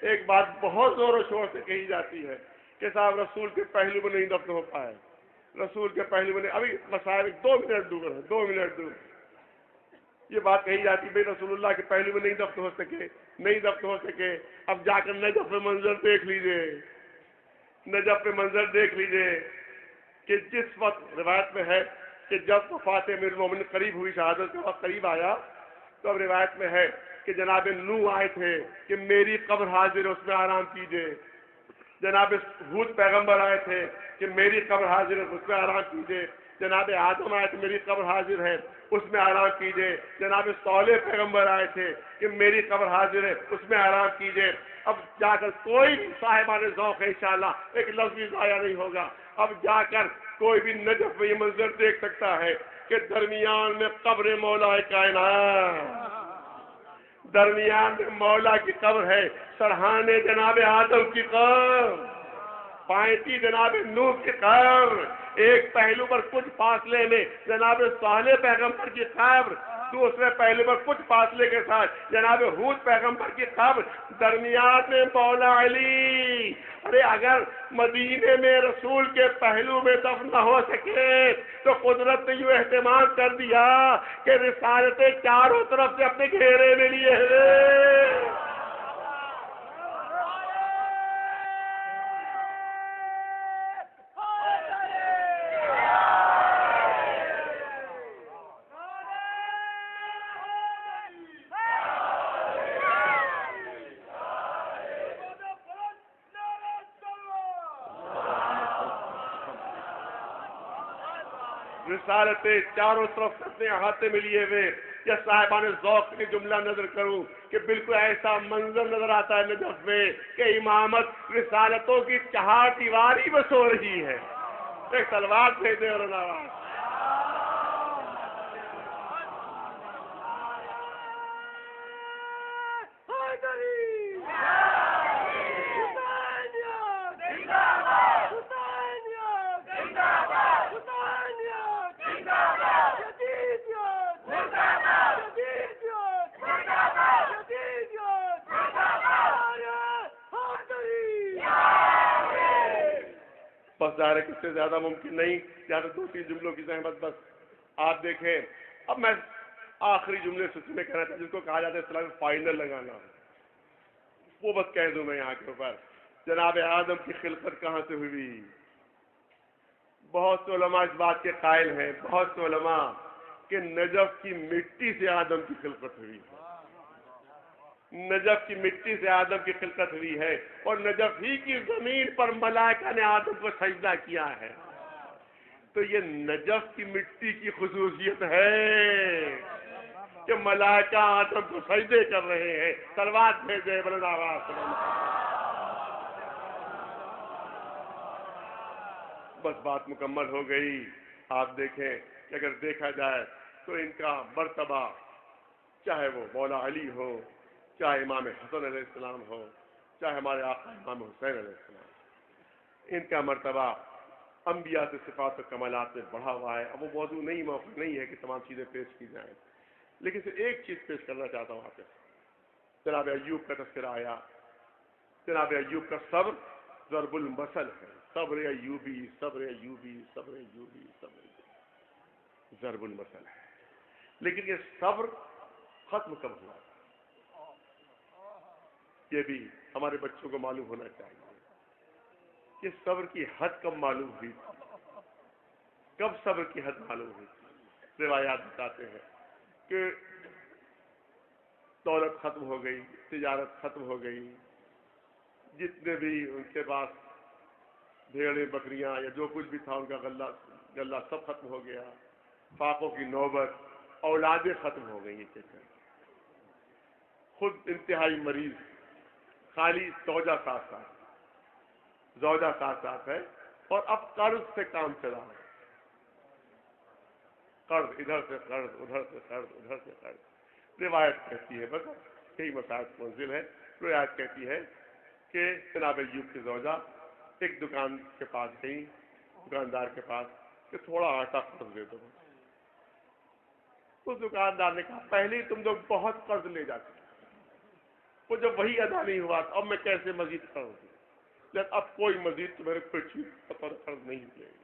ایک بات بہت زور و شور سے کہی جاتی ہے کہ صاحب رسول کے پہلو میں نہیں دفن ہو پائے. رسول کے پہلو میں ابھی مسائل 2 منٹ دور ہے، 2 منٹ دور. یہ بات کہی جاتی بھائی رسول اللہ کے پہلو میں نہیں دفن ہو سکے، نہیں دفن ہو سکے. اب جا کر نجف میں منظر دیکھ لیجئے، نجف میں منظر دیکھ لیجئے کہ جس وقت روایت میں ہے کہ جب وفات امیر المومنین قریب ہوئی، شہادت کا وقت قریب آیا، تو اب روایت میں ہے کہ جناب نوح آئے تھے کہ میری قبر حاضر ہے اس میں آرام کیجئے. جناب ہود پیغمبر آئے تھے کہ میری قبر حاضر ہے اس میں آرام کیجئے. جناب آدم آئے تھے میری قبر حاضر ہے اس میں آرام کیجئے. جناب صالح پیغمبر آئے تھے کہ میری قبر حاضر ہے اس میں آرام کیجئے. اب جا کر کوئی بھی صاحبان ذوق ہے انشاءاللہ ایک لفظ بھی ضائع نہیں ہوگا. اب جا کر کوئی بھی نجف میں یہ منظر دیکھ سکتا ہے کہ درمیان میں قبر مولا کائنات، درمیان میں مولا کی قبر ہے، سرحانے جناب آدم کی قبر، پائنتی جناب نوح کی قبر، ایک پہلو پر کچھ فاصلے میں جناب صالح پیغمبر کی قبر، دوسرے پہلو پر کچھ فاصلے کے ساتھ جناب ہود پیغمبر کی قبر، درمیان میں مولا علی. ارے اگر مدینے میں رسول کے پہلو میں دفن نہ ہو سکے تو قدرت نے یوں اہتمام کر دیا کہ رسالتیں چاروں طرف سے اپنے گھیرے میں لیے ہوئے. رسالتیں چاروں طرف اپنے احاطے میں لیے ہوئے، یا صاحبان ذوق کے جملہ نظر کروں کہ بالکل ایسا منظر نظر آتا ہے نجف میں کہ امامت رسالتوں کی چہار دیواری بس ہو رہی ہے. ایک تلوار بھیج دے اور نواز. بس ظاہر ہے کہ اس سے زیادہ ممکن نہیں، زیادہ 2-3 جملوں کی زحمت بس آپ دیکھیں. اب میں آخری جملے سچ میں کہنا چاہتا ہوں، جس کو کہا جاتا ہے اسلام میں فائنل لگانا، وہ بس کہہ دوں میں یہاں کے اوپر. جناب آدم کی خلقت کہاں سے ہوئی؟ بہت سے علماء اس بات کے قائل ہیں، بہت سے علماء، کہ نجف کی مٹی سے آدم کی خلقت ہوئی ہے. نجف کی مٹی سے آدم کی خلقت ہوئی ہے، اور نجف ہی کی زمین پر ملائکہ نے آدم کو سجدہ کیا ہے. تو یہ نجف کی مٹی کی خصوصیت ہے کہ ملائکہ آدم کو سجدے کر رہے ہیں. صلوات بھیجے بلند آواز سے. بس بات مکمل ہو گئی. آپ دیکھیں کہ اگر دیکھا جائے تو ان کا مرتبہ، چاہے وہ مولا علی ہو، چاہے امام حسن علیہ السلام ہو، چاہے ہمارے آقا امام حسین علیہ السلام، ان کا مرتبہ انبیاء سے صفات و کمالات میں بڑھا ہوا ہے. اب وہ موضوع نہیں، موقع نہیں ہے کہ تمام چیزیں پیش کی جائیں، لیکن صرف ایک چیز پیش کرنا چاہتا ہوں آپ سے. جناب ایوب کا تذکرہ آیا. جناب ایوب کا صبر ضرب المثل ہے. صبر ایوبی، صبر ایوبی، صبر ایوبی، صبر ایوبی ضرب المثل ہے. لیکن یہ صبر ختم کب ہوا؟ یہ بھی ہمارے بچوں کو معلوم ہونا چاہیے کہ صبر کی حد کب معلوم ہوئی تھی، کب صبر کی حد معلوم ہوئی تھی. روایات بتاتے ہیں کہ دولت ختم ہو گئی، تجارت ختم ہو گئی، جتنے بھی ان کے پاس بھیڑیں بکریاں یا جو کچھ بھی تھا ان کا غلہ سب ختم ہو گیا. فاقوں کی نوبت، اولادیں ختم ہو گئی. خود انتہائی مریض، خالی زوجہ ساتھ ہے، اور اب قرض سے کام چلا ہے. قرض، ادھر سے قرض، ادھر سے قرض، ادھر سے قرض. روایت کہتی ہے، بس کئی مسائل منزل ہے، روایت کہتی ہے کہ جناب ایوب کی زوجہ ایک دکان کے پاس گئی، دکاندار کے پاس، کہ تھوڑا آٹا قرض دے دو. اس دکاندار نے کہا پہلے ہی تم لوگ بہت قرض لے جاتے، وہ جب وہی ادا نہیں ہوا تو اب میں کیسے مزید قرض دوں؟ جب اب کوئی مزید تمہارے کوئی چیز پر قرض نہیں لے گی.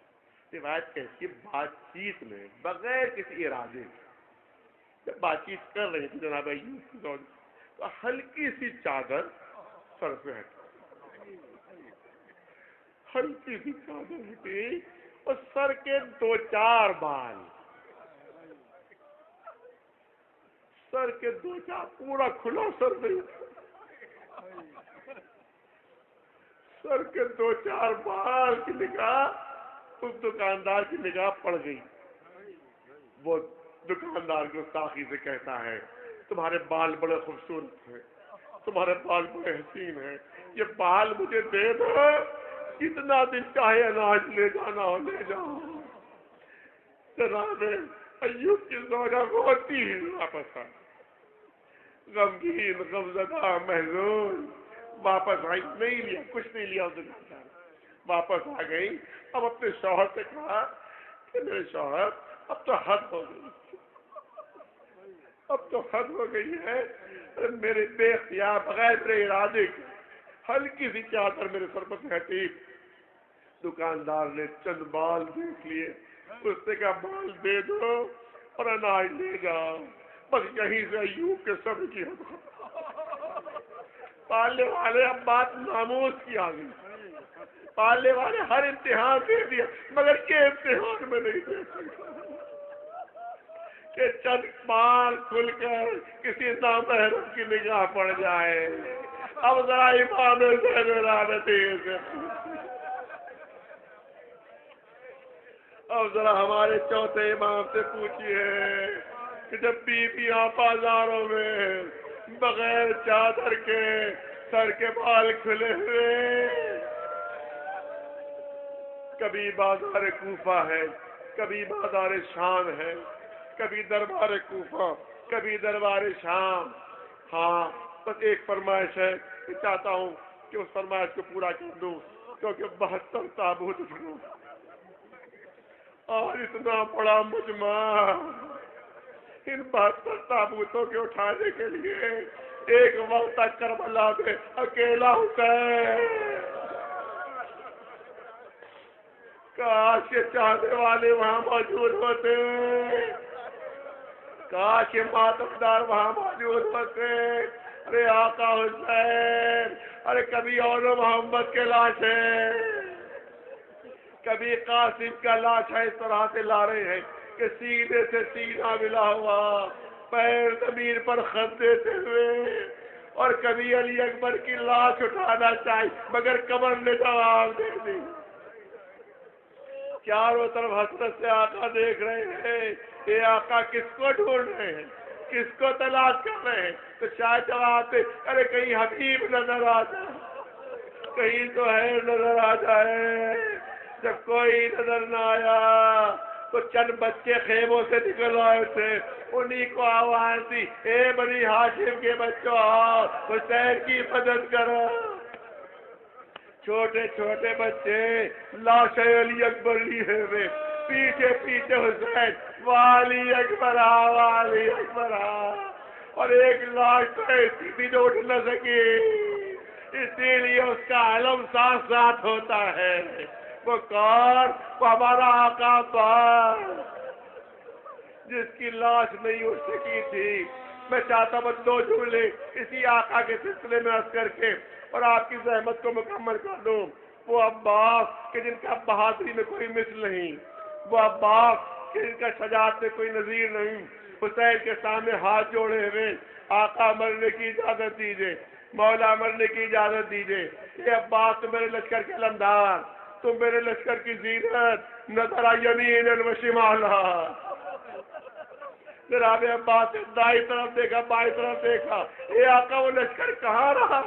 روایت کہتی ہے بات چیت میں بغیر کسی ارادے جب بات چیت کر رہے تھے جناب ایوب کی زوجہ، تو ہلکی سی چادر سر سے ہٹی، ہلکی سی چادر ہٹی، اور سر کے 2-4 بال، سر کے 2-4 پورا کھلا سر نہیں، سر کے 2-4 بال کی نگاہ اس دکاندار کی نگاہ پڑ گئی. وہ دکاندار کو ساخی سے کہتا ہے تمہارے بال بڑے خوبصورت ہیں، تمہارے بال بڑے حسین ہیں، یہ بال مجھے دے دو، کتنا دن چاہے اناج لے جانا ہو لے جاؤ. جناب ایوب کی زوجہ روتی ہی واپس آئی، غمگین، غمزدہ، محزون واپس آئی. نہیں لیا، کچھ نہیں لیا اس دکاندار، واپس آ گئی. اب اپنے شوہر سے کہا کہ میرے شوہر اب تو حد ہو گئی، اب تو حد ہو گئی ہے. میرے بے اختیار بغیر میرے ارادے کے ہلکی سی چادر میرے سر پر سے ہٹی. دکاندار نے چند بال دیکھ لیے، اس نے کہا بال دے دو اور اناج لے جاؤ. بس یہیں سے ایوب کے صبر کی حد. پالنے والے اب بات ناموس کی آ گئی، پالنے والے ہر امتحان دے دیا مگر یہ امتحان میں نہیں دے سکتا کہ چند بال کھل کر کسی نامحرم کی نگاہ پڑ جائے. اب ذرا امام زین العابدین سے اب ذرا ہمارے چوتھے امام سے پوچھیے کہ جب بیویاں بازاروں میں بغیر چادر کے سر کے بال کھلے ہوئے، کبھی بازار کوفہ ہے، کبھی بازار شام ہے، کبھی دربار کوفہ، کبھی دربار شام. ہاں بس ایک فرمائش ہے کہ چاہتا ہوں کہ اس فرمائش کو پورا کر دوں، کیونکہ 72 تابوت اٹھنا اور اتنا بڑا مجمع، ان 72 تابوتوں کے اٹھانے کے لیے ایک وقت تک کربلا میں اکیلا حسین. کاش یہ چاہنے والے وہاں موجود ہوتے، کاش یہ ماتمدار وہاں موجود ہوتے. ارے آقا حسین، ارے کبھی اور محمد کے لاش ہے، کبھی قاسم کا لاش ہے، اس طرح سے لا رہے ہیں کہ سینے سے سینہ ملا ہوا، پیر زمین پر خط دیتے ہوئے، اور کبھی علی اکبر کی لاش اٹھانا چاہیے مگر کمر نے جواب دے دی. چاروں طرف حسرت سے آقا دیکھ رہے ہیں، یہ آقا کس کو ڈھونڈ رہے ہیں، کس کو تلاش کر رہے ہیں. تو شاید جواب دے، ارے کہیں حبیب نظر آ جائے، کہیں تو ہے نظر آ جائے. جب کوئی نظر نہ آیا تو چند بچے خیموں سے نکل آئے تھے، انہی کو آواز دی، اے بنی ہاشم کے بچوں آؤ حسین کی مدد کرو. چھوٹے چھوٹے بچے لاش علی اکبر لیے ہوئے، پیچھے پیچھے حسین، والی اکبر آ، والی اکبر آ. اور ایک لاش تو ایسی بھی جو اٹھ نہ سکی، اسی لیے اس کا علم ساتھ ساتھ ہوتا ہے. وہ کون؟ وہ ہمارا آقا عباس، جس کی لاش نہیں اٹھ سکی تھی. میں چاہتا ہوں دو جملے اسی آقا کے سلسلے میں عرض کر کے اور آپ کی زحمت کو مکمل کر دوں. وہ عباس کہ جن کا بہادری میں کوئی مثل نہیں، وہ عباس کہ جن کا شجاعت میں کوئی نظیر نہیں. حسین کے سامنے ہاتھ جوڑے ہوئے، آقا مرنے کی اجازت دیجیے، مولا مرنے کی اجازت دیجیے. یہ عباس تم میرے لشکر کے علمدار، تم میرے لشکر کی زینت، نظر یمین و شمالا. جناب عباس نے دائیں طرف دیکھا، بائیں طرف دیکھا، یہ آقا وہ لشکر کہاں رہا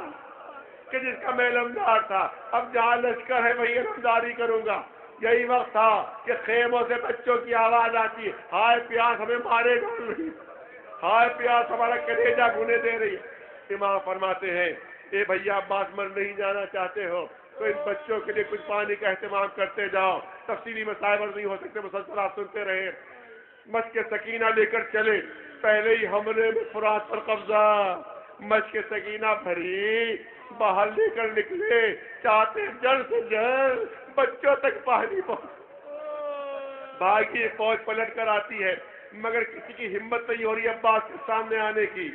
کہ جس کا میں علمدار تھا. اب جہاں لشکر ہے وہی علمداری کروں گا. یہی وقت تھا کہ خیموں سے بچوں کی آواز آتی ہے، ہائے پیاس ہمیں مارے گا نہیں، ہائے پیاس ہمارا کلیجہ بھونے دے رہی ہے. امام فرماتے ہیں، اے بھیا عباس مر نہیں جانا چاہتے ہو تو ان بچوں کے لیے کچھ پانی کا اہتمام کرتے جاؤ. تفصیلی مسائل نہیں ہو سکتے، مسلسل آپ سنتے رہے. مشق سکینہ لے کر چلے، پہلے ہی حملے میں فرات پر قبضہ. مشق سکینہ بھری، باہر لے کر نکلے، چاہتے جلد سے جلد بچوں تک پانی پہنچ. بھاگی فوج پلٹ کر آتی ہے مگر کسی کی ہمت نہیں ہو رہی عباس کے سامنے آنے کی.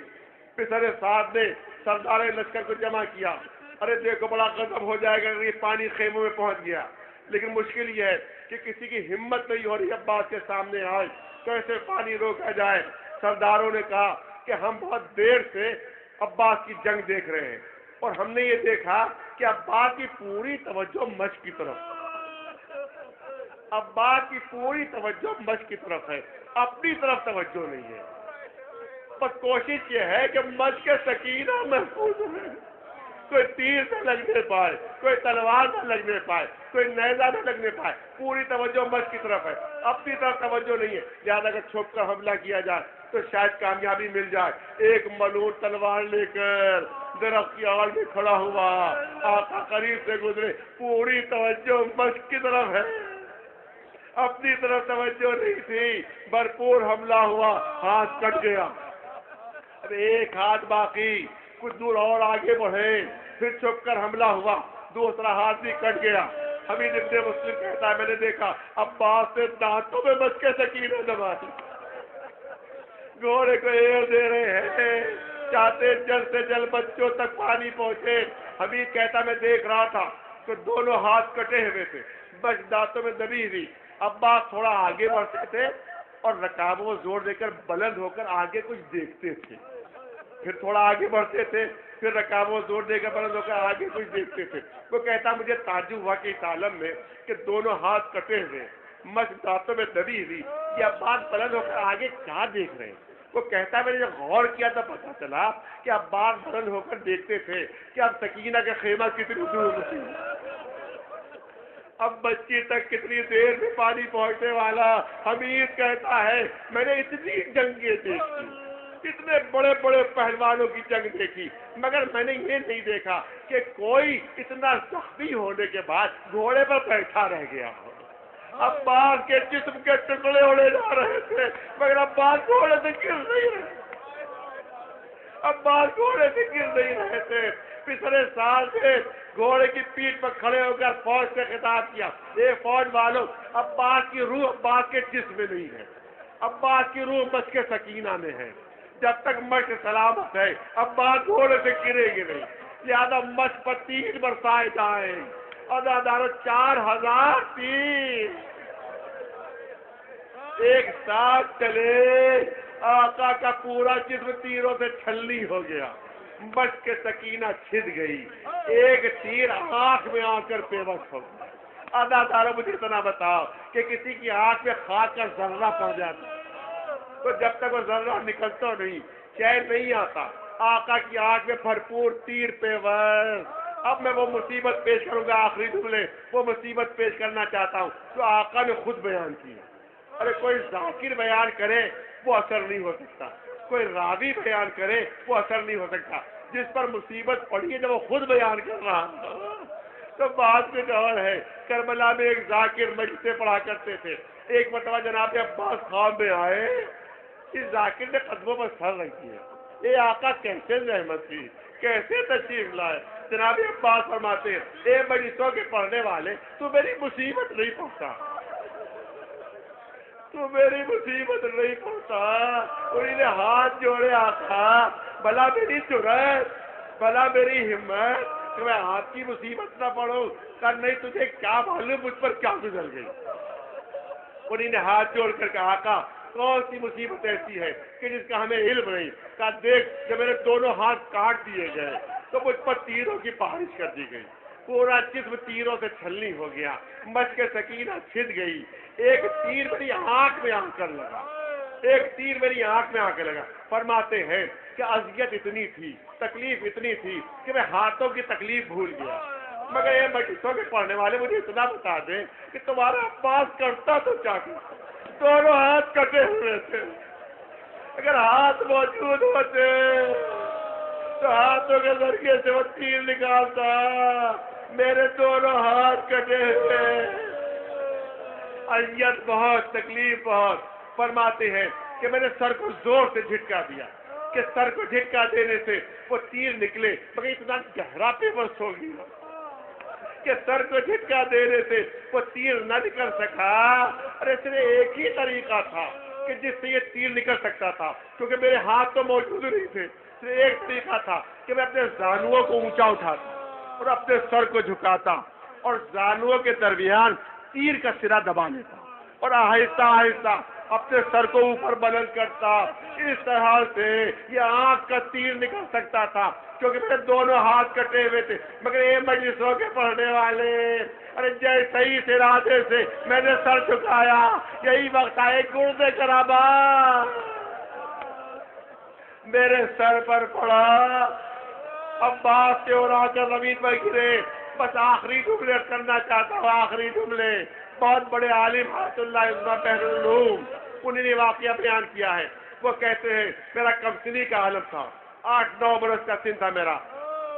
پسر سعد نے سردار لشکر کو جمع کیا، ارے دیکھو بڑا غضب ہو جائے گا اگر یہ پانی خیموں میں پہنچ گیا. لیکن مشکل یہ ہے کہ کسی کی ہمت نہیں ہو رہی عباس کے سامنے آئے، کیسے پانی روکا جائے. سرداروں نے کہا کہ ہم بہت دیر سے عباس کی جنگ دیکھ رہے ہیں اور ہم نے یہ دیکھا کہ عباس کی پوری توجہ مشق کی طرف، عباس کی پوری توجہ مشق کی طرف ہے، اپنی طرف توجہ نہیں ہے. بس کوشش یہ ہے کہ مشق سکینہ محفوظ ہے، کوئی تیر نہ لگنے پائے، کوئی تلوار نہ لگنے پائے، کوئی نیزہ نہ لگنے پائے. پوری توجہ مشق کی طرف ہے، اپنی طرف توجہ نہیں ہے. لہٰذا اگر چھپ کر حملہ کیا جائے تو شاید کامیابی مل جائے. ایک ملعون تلوار لے کر درخت کی آڑ میں کھڑا ہوا، آقا قریب سے گزرے، پوری توجہ مشق کی طرف ہے، اپنی طرف توجہ نہیں تھی. بھرپور حملہ ہوا، ہاتھ کٹ گیا. اب ایک ہاتھ باقی، کچھ دور اور آگے بڑھے، پھر چھپ کر حملہ ہوا، دوسرا ہاتھ بھی کٹ گیا. حمید ابن مسلم کہتا ہے میں نے دیکھا عباس نے دانتوں میں مشق سکینہ دبائی، گھوڑے کو ایڑ دے رہے ہیں، چاہتے جلد سے جلد بچوں تک پانی پہنچے. حمید کہتا میں دیکھ رہا تھا کہ دونوں ہاتھ کٹے ہوئے تھے، بس دانتوں میں دبی ہوئی. عباس تھوڑا آگے بڑھتے تھے اور رکابوں کو زور دے کر بلند ہو کر آگے کچھ دیکھتے تھے، پھر تھوڑا آگے بڑھتے تھے، پھر رکابوں زور دے کر بلند ہو کر آگے کچھ دیکھتے تھے. وہ کہتا مجھے تعجب ہوا کہ اس عالم میں کہ دونوں ہاتھ کٹے ہوئے مشق ہاتھوں میں دبی ہوئی. یہ عباس بلند ہو کر آگے کیا دیکھ رہے ہیں؟ وہ کہتا ہے میں نے جب غور کیا تو پتا چلا کہ عباس بلند ہو کر دیکھتے تھے کہ اب سکینہ کا خیمہ کتنی دور ہے، اب بچی تک کتنی دیر میں پانی پہنچنے والا. حمید کہتا ہے میں نے اتنی جنگیں دیکھی، اتنے بڑے بڑے پہلوانوں کی جنگ دیکھی، مگر میں نے یہ نہیں دیکھا کہ کوئی اتنا زخمی ہونے کے بعد گھوڑے پر بیٹھا رہ گیا ہو. عباس کے جسم کے ٹکڑے اڑے جا رہے تھے مگر عباس گھوڑے سے گر نہیں رہے، عباس گھوڑے سے گر نہیں رہے تھے. پچھلے سال سے گھوڑے کی پیٹھ پر کھڑے ہو کر فوج سے خطاب کیا، اے فوج والوں، عباس کی روح عباس کے جسم میں نہیں ہے، عباس کی روح مشق سکینہ میں ہے. جب تک مشق سلامت ہے عباس گھوڑے سے گرے گی نہیں. لہٰذا مشق پر تیر برسائے جائیں. ادادارو 4000 تیر ایک ساتھ چلے. آقا کا پورا جسم تیروں سے چھلنی ہو گیا، مشق کے سکینہ چھد گئی، ایک تیر آنکھ میں آ کر بے بس ہو گیا. ادادارو مجھے اتنا بتاؤ کہ کسی کی آنکھ میں خاک کا ذرہ پڑ جاتا تو جب تک وہ ذرہ نکلتا نہیں چین نہیں آتا. آقا کی آنکھ میں بھرپور تیر پہ بس. اب میں وہ مصیبت پیش کروں گا آخری جملے، وہ مصیبت پیش کرنا چاہتا ہوں جو آقا نے خود بیان کی. ارے کوئی ذاکر بیان کرے وہ اثر نہیں ہو سکتا، کوئی راوی بیان کرے وہ اثر نہیں ہو سکتا. جس پر مصیبت پڑی ہے جب وہ خود بیان کر رہا تو بات میں اور ہے. کربلا میں ایک ذاکر مجلسیں پڑھا کرتے تھے. ایک مرتبہ جناب عباس خواب میں آئے، اس ذاکر نے قدموں پر سر رکھ دیا. اے آقا کیسے زحمت تھی، کیسے تشریف لائے. جناب عباس فرماتے ہیں اے مجلسوں کے پڑھنے والے، تو میری مصیبت نہیں پہنچا، تو میری مصیبت نہیں پہنچا. انہیں نے ہاتھ جوڑے آقا بھلا میری جرأت، بھلا میری ہمت کہ میں آپ کی مصیبت نہ پڑھوں. کر نہیں تجھے کیا معلوم مجھ پر کیا گزر گئی. انہیں نے ہاتھ جوڑ کر کہا آقا کون سی مصیبت ایسی ہے کہ جس کا ہمیں علم نہیں. کہا دیکھ جب میرے دونوں ہاتھ کاٹ دیے گئے تو مجھ پر تیروں کی بارش کر دی گئی، پورا جسم تیروں سے چھلنی ہو گیا، مشق سکینہ چھد گئی. ایک تیر میری آنکھ میں آ کر لگا، ایک تیر میری آنکھ میں آ کے لگا. فرماتے ہیں کہ اذیت اتنی تھی، تکلیف اتنی تھی کہ میں ہاتھوں کی تکلیف بھول گیا. مگر یہ مجلسوں کے پڑھنے والے مجھے اتنا بتا دیں کہ تمہارا عباس کرتا تو کیا کرتا. دونوں ہاتھ کٹے ہوئے تھے، اگر ہاتھ موجود ہوتے تو ہاتھوں کے ذریعے سے وہ تیر نکالتا. میرے دونوں ہاتھ کٹے ہوئے، اذیت بہت، تکلیف بہت. فرماتے ہیں کہ میں نے سر کو زور سے جھٹکا دیا کہ سر کو جھٹکا دینے سے وہ تیر نکلے، مگر اتنا گہرا پیوست ہو گیا کہ سر کو جھٹکا دینے سے وہ تیر نہ نکل سکا. ارے صرف ایک ہی طریقہ تھا کہ جس سے یہ تیر نکل سکتا تھا، کیونکہ میرے ہاتھ تو موجود نہیں تھے. صرف ایک طریقہ تھا کہ میں اپنے زانوؤں کو اونچا اٹھاتا اور اپنے سر کو جھکاتا اور زانوؤں کے درمیان تیر کا سرا دبا لیتا اور آہستہ آہستہ اپنے سر کو اوپر بلند کرتا. اس طرح سے یہ آنکھ کا تیر نکل سکتا تھا کیونکہ میرے دونوں ہاتھ کٹے ہوئے تھے. مگر یہ مجلسوں کے پڑھنے والے، ارے جیسے ہی اس ارادے سے میں نے سر جھکایا یہی وقت آئے گردے کرابا میرے سر پر پڑا. عباس کے اور آ کر زمین پر گرے. بس آخری جملے کرنا چاہتا ہوں، آخری جملے. بہت بڑے عالم آیت اللہ عظمہ بحر العلوم انہیں نے واقعہ بیان کیا ہے. وہ کہتے ہیں میرا کمسنی کا عالم تھا، 8-9 برس کا سن تھا میرا.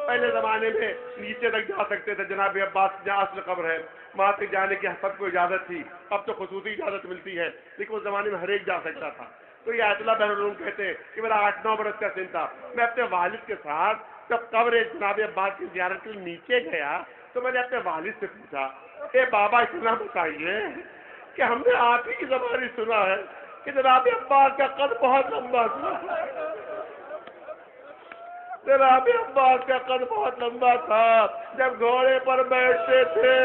پہلے زمانے میں نیچے تک جا سکتے تھے، جناب عباس جہاں اصل قبر ہے وہاں تک جانے کی سب کو اجازت تھی. اب تو خصوصی اجازت ملتی ہے، لیکن اس زمانے میں ہر ایک جا سکتا تھا. تو یہ آیت اللہ بحر العلوم کہتے ہیں کہ میرا 8-9 برس کا سن تھا. میں اپنے والد کے ساتھ جب قبر جناب عباس کی زیارت کے لیے نیچے گیا تو میں نے اپنے والد سے پوچھا اے بابا اتنا بتائیے کہ ہم نے آپ ہی کی زبانی سنا ہے کہ جناب عباس کا قد بہت لمبا تھا، جناب عباس کا قد بہت لمبا تھا. جب گھوڑے پر بیٹھتے تھے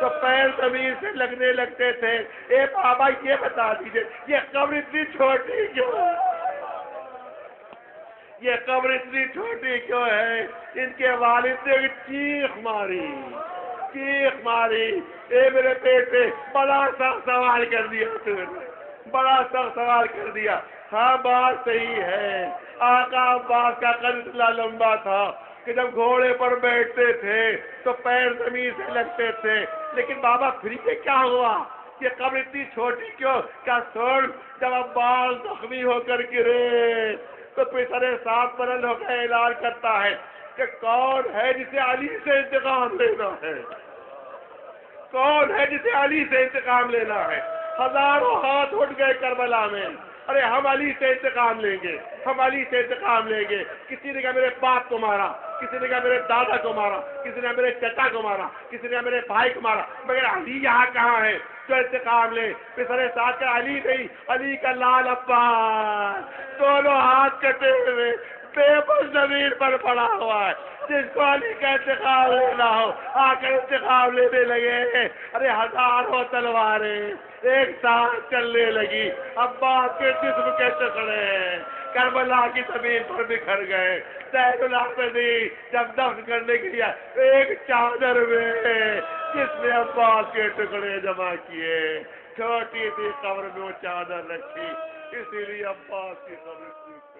تو پیر زمین سے لگنے لگتے تھے. اے بابا یہ بتا دیجیے یہ قبر اتنی چھوٹی کیوں ہے، یہ قبر اتنی چھوٹی کیوں ہے؟ ان کے والد نے چیخ ماری چیخ ماری، اے میرے بیٹے بڑا سخت سوال کر دیا تو نے، بڑا سخت سوال کر دیا۔ ہاں بات صحیح ہے، آقا عباس کا قد اتنا لمبا تھا کہ جب گھوڑے پر بیٹھتے تھے تو پیر زمین سے لگتے تھے، لیکن بابا پھر یہ کیا ہوا؟ یہ قبر اتنی چھوٹی کیوں؟ کیا سن، جب عباس زخمی ہو کر گرے تو پسر ساتھ بلند ہو کر اعلان کرتا ہے کہ کون ہے جسے علی سے انتقام لینا ہے؟ کون ہے جسے علی سے انتقام لینا ہے؟ ہزاروں ہاتھ اٹھ گئے کربلا میں، ارے ہم علی سے انتقام لیں گے، ہم علی سے انتقام لیں گے۔ کسی نے کہا میرے باپ کو مارا، کسی نے کہا میرے دادا کو مارا، کسی نے کہا میرے چچا کو مارا، کسی نے کہا میرے بھائی کو مارا، مگر علی یہاں کہاں ہے جو انتقام لے؟ پسر ساتھ کا علی نہیں، علی کا لال عباس دونوں ہاتھ کٹے ہوئے بے بس زمین پر پڑا ہوا ہے۔ جس کو علی کا انتقام لینا ہو آ کر انتقام لینے لگے، ارے ہزاروں تلواریں ایک ساتھ چلنے لگی، عباس کے جسم کے ٹکڑے کربلا کی زمین پر بکھر گئے۔ زین العابدین جب دفن کرنے کے لیے ایک چادر میں جس نے عباس کے ٹکڑے جمع کیے، چھوٹی سی قبر میں وہ چادر رکھی، اسی لیے عباس کی قبر